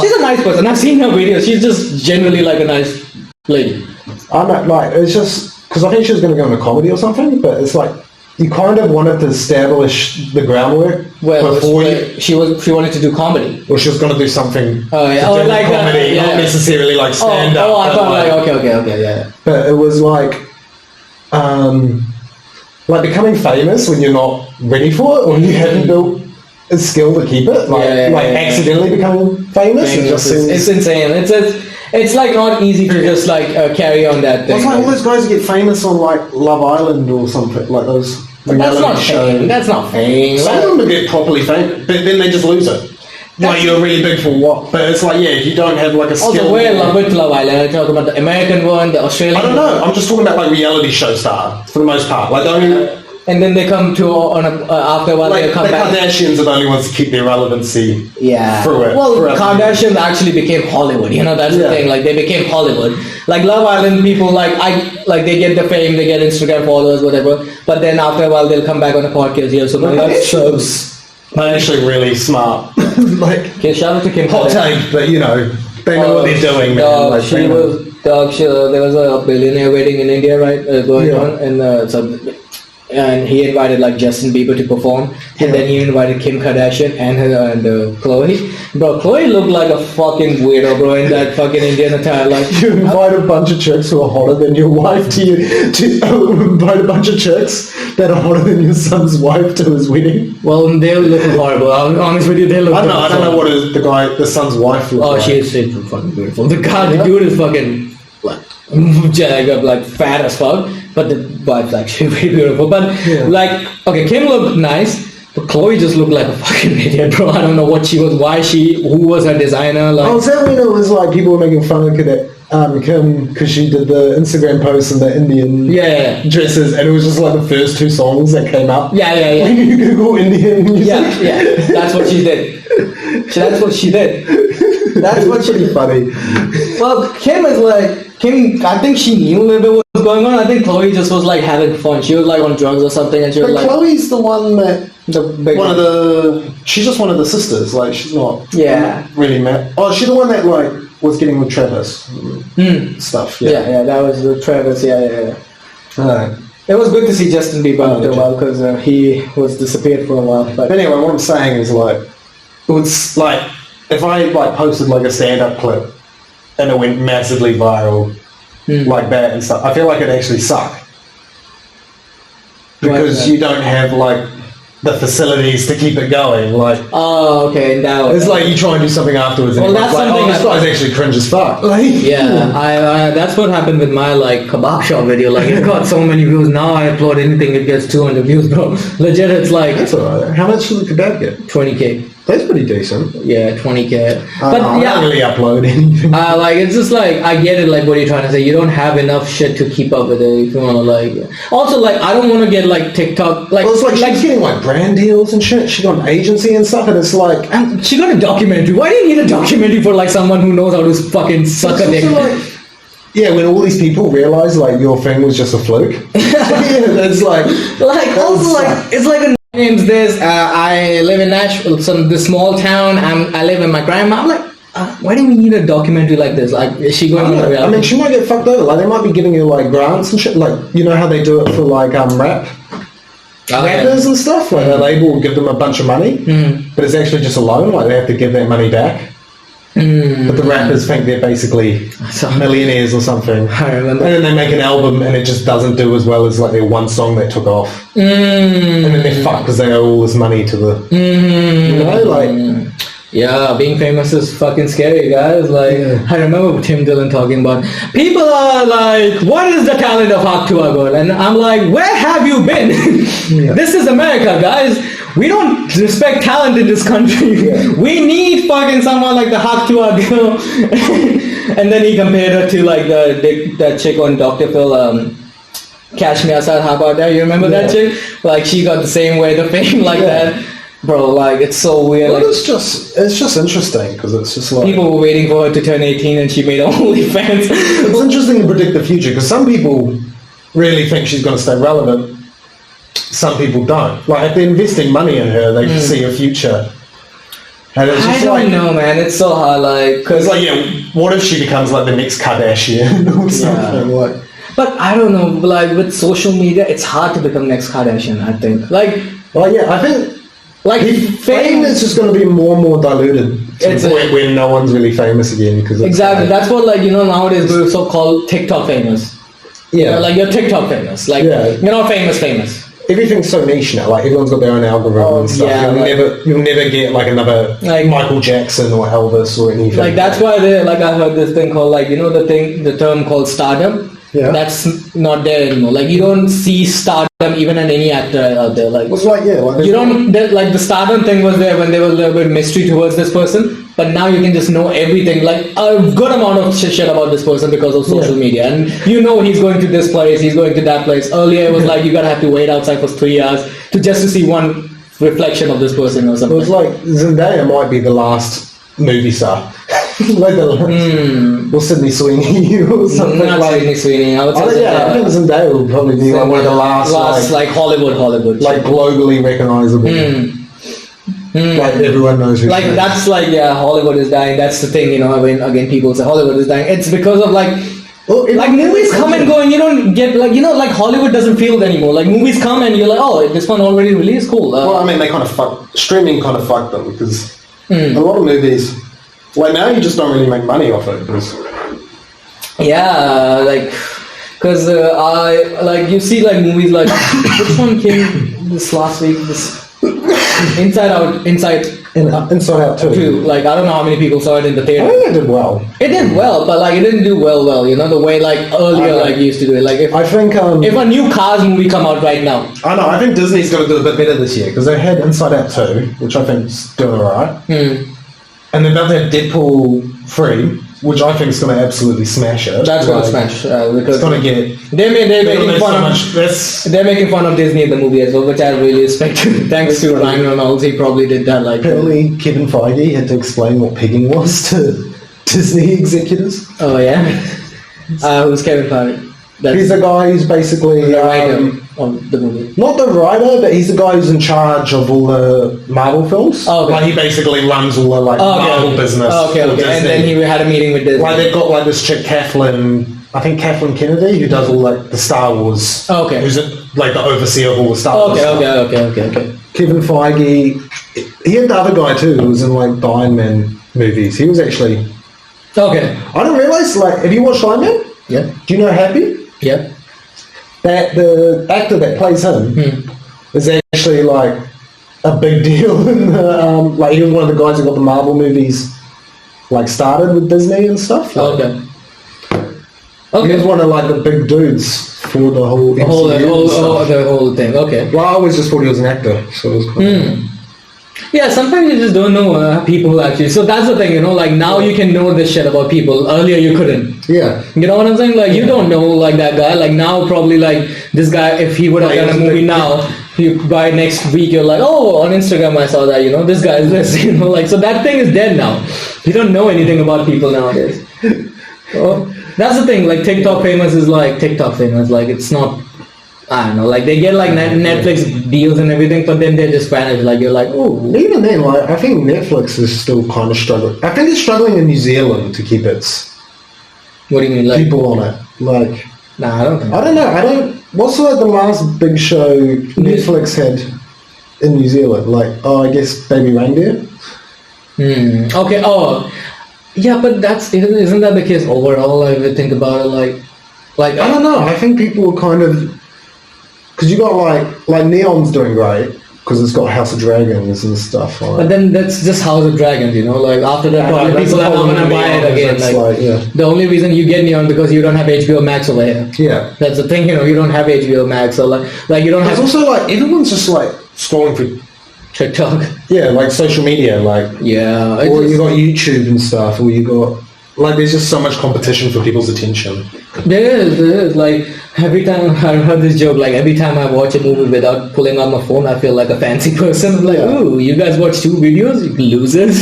B: she's a nice person. I've seen her videos. She's just generally like a nice lady.
A: I know, like, it's just because I think she was gonna go into comedy or something, but it's like, you kind of wanted to establish the groundwork before
B: she wanted to do comedy.
A: Or she was going to do something
B: like
A: comedy, not necessarily like stand up.
B: I thought like okay, yeah.
A: But it was like becoming famous when you're not ready for it, or you haven't built a skill to keep it, accidentally becoming famous.
B: It's insane. It's like not easy to just like carry on that thing.
A: It's like all those guys who get famous on like Love Island or something, like those reality shows.
B: That's not fame.
A: Some of them get properly famous, but then they just lose it. Like you're really big for what? But it's like, if you don't have like a skill.
B: Also, we're in love with Love Island. I'm talking about the American one, the Australian one.
A: I don't know. I'm just talking about like reality show star for the most part. Like
B: and then they come to after a while they come back.
A: The Kardashians are the only ones to keep their relevancy through it.
B: Well, Kardashians actually became Hollywood. That's the thing. Like they became Hollywood. Like Love Island people, they get the fame, they get Instagram followers, whatever. But then after a while they'll come back on the podcast here. So my shows.
A: They're actually really smart.
B: Okay, shout out to Kim.
A: Hot take, but they know what they're doing.
B: There was a billionaire wedding in India, right, going on, and he invited like Justin Bieber to perform, and then he invited Kim Kardashian and Khloe. Bro, Khloe looked like a fucking weirdo, bro, in that fucking Indian attire. Like
A: you invite a bunch of chicks who are hotter than your wife to invite a bunch of chicks that are hotter than your son's wife to his wedding.
B: Well, they're looking horrible. I'll be honest with you, they look.
A: I don't know what the son's wife looks like.
B: Oh, she is fucking beautiful. The dude is fucking like fat as fuck, but the wife's actually very beautiful. But Kim looked nice, but Khloe just looked like a fucking idiot, bro. I don't know what she was, who was her designer. Like,
A: is that when it was like people were making fun of Kim because she did the Instagram post in the Indian dresses, and it was just like the first 2 songs that came up.
B: Yeah.
A: When you Google Indian music.
B: Yeah. That's what she did. That's what she did. That's what's really funny. Well, Kim, I think she knew a little bit what was going on. I think Khloe just was like having fun. She was like on drugs or something, and she was like.
A: Khloe's the one that she's just one of the sisters. Like she's not. Really mad. Oh, she's the one that like was getting with Travis stuff.
B: Yeah. That was the Travis. Yeah. It was good to see Justin Bieber after a while because he was disappeared for a while. But
A: anyway, what I'm saying is like, it was like if I like posted like a stand-up clip and it went massively viral like that and stuff, I feel like it actually sucked because you don't have like the facilities to keep it going. Like,
B: okay, now
A: it's like you try and do something afterwards. And
B: that's
A: like,
B: something
A: this guy's actually cringe as fuck. Like,
B: that's what happened with my like kebab shop video. Like, it got so many views. Now I upload anything, it gets 200 views, bro. Legit, it's like
A: that's alright. How much did the kebab get?
B: 20K.
A: That's pretty decent.
B: Yeah, 20K.
A: But I don't really upload anything.
B: Like it's just like I get it. Like what you're trying to say. You don't have enough shit to keep up with it. If you want to like. Also, like I don't want to get like TikTok. Like,
A: well, it's like she's getting like brand deals and shit. She got an agency and stuff, and it's like.
B: And she got a documentary. Why do you need a documentary for like someone who knows how to fucking suck a dick?
A: Yeah, when all these people realize like your thing was just a fluke. Yeah, it's like
B: also like it's like a name's this. I live in Nashville, this small town. I live with my grandma. I'm like, why do we need a documentary like this? Like, is she going on a reality?
A: I mean, she might get fucked over. Like, they might be giving you like grants and shit. Like, you know how they do it for like rappers and stuff. Like, a label will give them a bunch of money, but it's actually just a loan. Like, they have to give that money back. But the rappers think they're basically millionaires or something.
B: I remember.
A: And then they make an album and it just doesn't do as well as like their one song that took off. And then they're fucked because they owe all this money to the... You know, like...
B: Yeah, being famous is fucking scary, guys. Like, I remember Tim Dillon talking about, people are like, what is the talent of Tuah girl? And I'm like, where have you been? This is America, guys. We don't respect talent in this country. We need fucking someone like the Tuah girl. And then he compared her to like that chick on Dr. Phil, Cash Me Outside, how about that? You remember that chick? Like, she got the same way the fame like that. Bro, like, it's so weird.
A: Well,
B: like,
A: it's just interesting because it's just like...
B: People were waiting for her to turn 18 and she made OnlyFans.
A: It's interesting to predict the future because some people really think she's going to stay relevant. Some people don't. Like, if they're investing money in her, they see a future. And it's just
B: I don't know, man. It's so hard, like...
A: Because, like, what if she becomes, like, the next Kardashian or something? Like,
B: but I don't know, like, with social media, it's hard to become next Kardashian, I think. Like...
A: Well, yeah, I think...
B: Like,
A: fame is just going to be more and more diluted to the point where no one's really famous again. Cause
B: exactly. That's what, like, you know, nowadays we're so-called TikTok famous.
A: Yeah.
B: You know, like, you're TikTok famous. Like, you're not famous.
A: Everything's so niche now. Like, everyone's got their own algorithm and stuff.
B: Yeah,
A: you'll never get, like, another Michael Jackson or Elvis or anything.
B: Like, that's why, I heard this thing called, like, you know, the term called stardom. Yeah. That's not there anymore. Like, you don't see stardom even in any actor out there. Like,
A: it's like,
B: you don't, like, the stardom thing was there when there was a little bit of mystery towards this person, but now you can just know everything, like, a good amount of shit about this person because of social media. And you know he's going to this place, he's going to that place. Earlier it was like, you gotta have to wait outside for 3 hours to see one reflection of this person or something.
A: It was like, Zendaya might be the last movie star. Like or Sydney Sweeney or something.
B: Not like Sydney Sweeney. I would say
A: I think Zendaya will probably be like one of the last
B: like Hollywood,
A: like globally recognizable. Like everyone knows who.
B: Like
A: she is.
B: that's like Hollywood is dying. That's the thing, you know. When again people say Hollywood is dying, it's because of like. Like movies come and go and you don't get like, you know, like Hollywood doesn't feel it anymore. Like movies come and you're like, oh, this one already released, cool.
A: Well, I mean, they kind of streaming kind of fucked them because a lot of movies. Like now you just don't really make money off it because...
B: Yeah, like... Because I... Like, you see like movies like... which one came this last week? This... Inside Out 2. Like, I don't know how many people saw it in the theater.
A: I think it did well.
B: It did well, but like, it didn't do well, you know, the way like earlier like you used to do it. Like, if
A: I think...
B: if a new Cars movie come out right now...
A: I know, I think Disney's got to do a bit better this year because they had Inside Out 2, which I think's doing alright. And then they've had Deadpool 3, which I think is going to absolutely smash it.
B: That's going to smash because
A: it's going to get.
B: They're making fun of Disney in the movie as well, which I really respect. Thanks to Ryan Reynolds, he probably did that. Like
A: apparently, Kevin Feige had to explain what pigging was to Disney executives.
B: Oh yeah, who's Kevin Feige?
A: He's the guy who's basically
B: the writer of the movie.
A: Not the writer, but he's the guy who's in charge of all the Marvel films.
B: Oh, okay.
A: Like he basically runs all the Marvel business.
B: Okay. And then he had a meeting with Disney.
A: Like they've got like this chick Kathleen Kennedy, who does all like the Star Wars.
B: Okay.
A: Who's like the overseer of all the Star Wars.
B: Okay.
A: Kevin Feige. He had the other guy too, who was in like the Iron Man movies. He was actually.
B: Okay.
A: I didn't realize. Like, have you watched Iron Man?
B: Yeah.
A: Do you know Happy?
B: Yeah.
A: That the actor that plays him is actually like a big deal in the like he was one of the guys who got the Marvel movies like started with Disney and stuff. Like, he was one of like the big dudes for the whole
B: the whole thing. Okay.
A: Well, I always just thought he was an actor, so it was cool.
B: Yeah, sometimes you just don't know people actually. So that's the thing, you know, like now you can know this shit about people. Earlier you couldn't.
A: Yeah.
B: You know what I'm saying? Like you don't know like that guy. Like now probably like this guy, if he would have done a movie now, by next week you're like, oh, on Instagram I saw that, you know, this guy is this, you know, like, so that thing is dead now. You don't know anything about people nowadays. So that's the thing, like TikTok famous is like TikTok famous, like it's not, I don't know, like they get like Netflix deals and everything, but then they just vanish. Like you're like, oh.
A: Even then, like I think Netflix is still kind of struggling. I think it's struggling in New Zealand to keep its.
B: What do you mean, like
A: people on it? Like,
B: nah, I don't think.
A: I don't know. What's like the last big show Netflix had in New Zealand? Like, I guess Baby Reindeer.
B: Okay. Oh, yeah, but isn't that the case overall? Like, if you think about it, like
A: I don't know. I think people are kind of. Because you got like Neon's doing great because it's got House of Dragons and stuff. Like.
B: But then that's just House of Dragons, you know. Like after that, probably people are not gonna buy it again. Like, the only reason you get Neon because you don't have HBO Max over here.
A: Yeah,
B: that's the thing, you know. You don't have HBO Max, or like you don't have.
A: It's also like everyone's just like scrolling through
B: TikTok.
A: Yeah, like social media, like or you got YouTube and stuff, or you got. Like, there's just so much competition for people's attention.
B: There is. Like, every time I heard this joke, like, every time I watch a movie without pulling out my phone, I feel like a fancy person. I'm like, ooh, you guys watch 2 videos? You losers.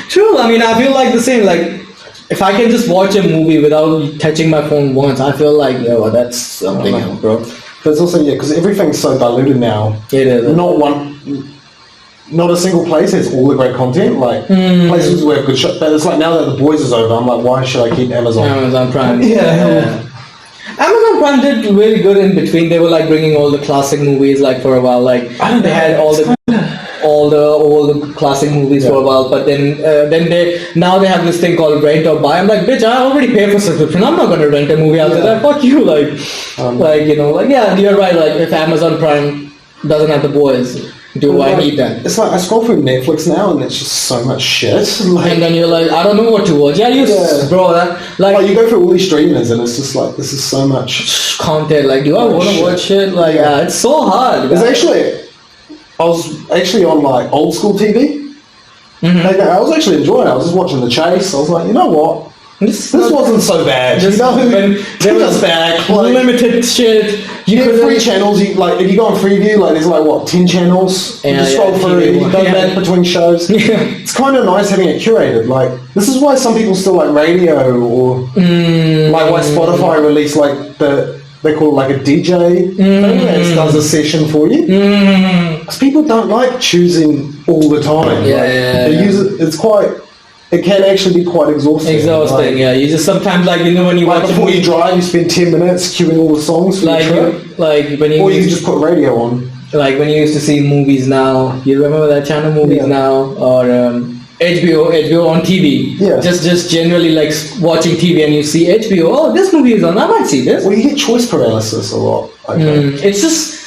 B: True, I mean, I feel like the same. Like, if I can just watch a movie without touching my phone once, I feel like, well, that's something else, bro.
A: But it's also, because everything's so diluted now.
B: It is.
A: Not a single place has all the great content. Like places where good shit. But it's like now that The Boys is over, I'm like, why should I keep Amazon?
B: Amazon Prime.
A: Yeah.
B: Amazon Prime did really good in between. They were like bringing all the classic movies like for a while. Like they had all the classic movies for a while. But then they have this thing called rent or buy. I'm like, bitch, I already pay for subscription. I'm not gonna rent a movie after that. Fuck you. Like you know, like yeah, you're right. Like if Amazon Prime doesn't have The Boys. Do I need that?
A: It's like I scroll through Netflix now and it's just so much shit. Like,
B: and then you're like, I don't know what to watch. Bro, that like
A: you go through all these streamers and it's just like this is so much
B: content. Like, do I want to watch it? Like, it's so hard.
A: I was actually on like old school TV. And I was actually enjoying it. I was just watching The Chase. I was like, you know what? This wasn't so bad.
B: You know,
A: there was back
B: limited shit.
A: You get free channels. You like if you go on Freeview, like there's like what 10 channels. You just scroll through. You go back between shows. It's kind of nice having it curated. Like this is why some people still like radio or like why Spotify released like they call it like a DJ thing that does a session for you. Because people don't like choosing all the time. They use it. It's quite. It can actually be quite exhausting.
B: Like, you just sometimes like you know when you
A: like
B: watch
A: before you drive, you spend 10 minutes queuing all the songs for your trip.
B: Like when
A: you just put radio on.
B: Like when you used to see Movies Now. You remember that channel, Movies Now, or HBO on TV. Yeah. Just generally like watching TV and you see HBO. Oh, this movie is on. I might see this.
A: Well, you get choice paralysis a lot.
B: It's just.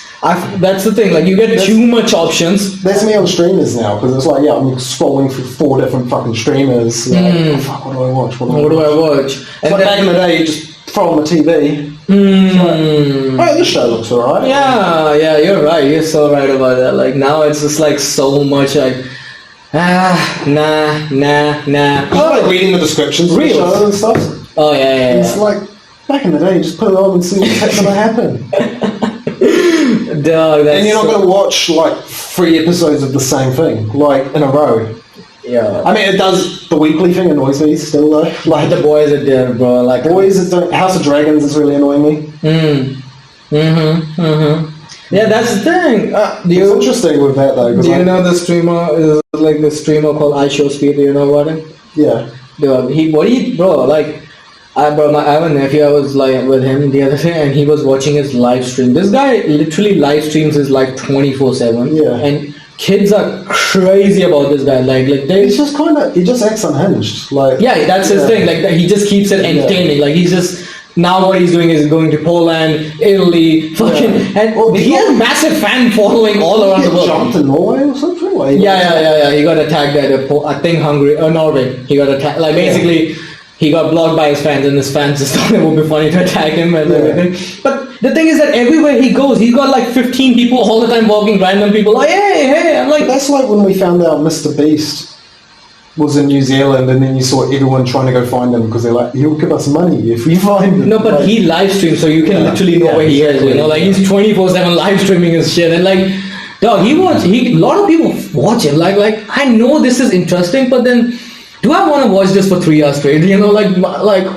B: That's the thing, like you get too much options.
A: That's me on streamers now, because it's like, I'm scrolling through 4 different fucking streamers. Like, oh, fuck, what do I watch?
B: What do I watch?
A: And back in the day, you just throw on the TV. Like, oh, this show looks alright.
B: Yeah, you're right. You're so right about that. Like now it's just like so much like, nah.
A: I like reading the descriptions of the show and stuff.
B: Oh, yeah.
A: It's like, back in the day, you just put it on and see what's going to happen.
B: Dog,
A: and you're not going to watch like 3 episodes of the same thing like in a row.
B: Yeah,
A: I mean it does. The weekly thing annoys me still though.
B: Like the Boys are dead, bro. Like
A: House of Dragons is really annoying me.
B: Yeah, that's the thing.
A: It's interesting with that though.
B: Do you know the streamer is like the streamer called iShowSpeed? Do you know about it?
A: Yeah.
B: Dude, bro, like. I have a nephew, I was like with him the other day and he was watching his live stream. This guy literally live streams his life 24/7. Yeah. And kids are crazy about this guy.
A: He's just he just acts unhinged. Like
B: that's his thing. Like he just keeps it entertaining. Like he's just now what he's doing is going to Poland, Italy, fucking and he has a massive fan following all around the world.
A: Jumped in Norway or something? Like,
B: yeah. He got attacked at I think Hungary or Norway. He got attacked. Like basically he got blocked by his fans, and his fans just thought it would be funny to attack him and everything. But the thing is that everywhere he goes, he's got like 15 people all the time walking, random people like, hey. I'm like,
A: that's like when we found out Mr. Beast was in New Zealand, and then you saw everyone trying to go find him because they're like, he'll give us money if we find him.
B: No, but
A: like,
B: he live streams, so you can literally know where he is. You know, like he's 24/7 live streaming his shit, and like, dog, a lot of people watch him. Like I know this is interesting, but then, do I want to watch this for 3 hours straight? You know, like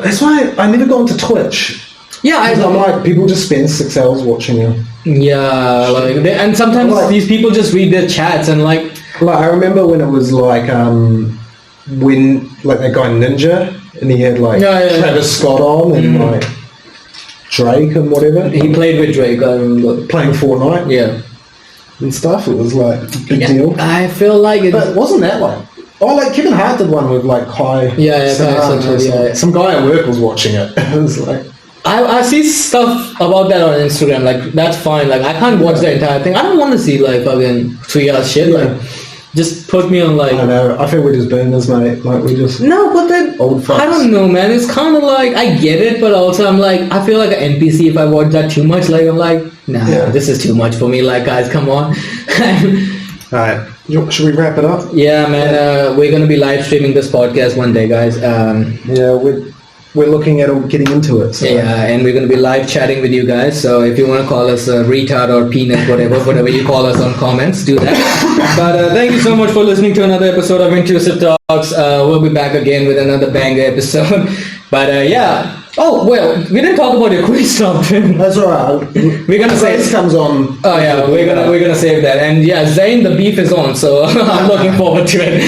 A: that's why I never go onto Twitch.
B: Yeah,
A: I'm like, people just spend 6 hours watching him.
B: Yeah, like, and sometimes these people just read their chats and like
A: I remember when it was like when like that guy Ninja, and he had like Travis Scott on and like Drake and whatever.
B: He played with Drake, I remember.
A: Playing Fortnite.
B: Yeah.
A: And stuff. It was like a big deal.
B: I feel like it.
A: But wasn't that like? Oh, like Kevin Hart did one with like Kai. Some guy at work was watching it. It was like.
B: I see stuff about that on Instagram. Like that's fine. Like I can't watch the entire thing. I don't want to see like fucking 3 hours shit. Like. Just put me on like.
A: I don't know. I think we're just boomers, mate. Like we just.
B: No, but then
A: old fucks.
B: I don't know, man. It's kind of like I get it, but also I'm like I feel like an NPC if I watch that too much. Like I'm like, nah, this is too much for me. Like guys, come on.
A: Alright, should we wrap it up?
B: Yeah, man. We're gonna be live streaming this podcast one day, guys.
A: We're looking at getting into it. So.
B: Yeah, and we're going to be live chatting with you guys. So if you want to call us a retard or peanut, whatever you call us on comments, do that. But thank you so much for listening to another episode of Intrusive Talks. We'll be back again with another banger episode. But yeah. Oh, well, we didn't talk about your quiz stuff.
A: That's alright.
B: We're going to say
A: this comes on.
B: Oh yeah, we're gonna save that. And yeah, Zayn, the beef is on, so I'm looking forward to it.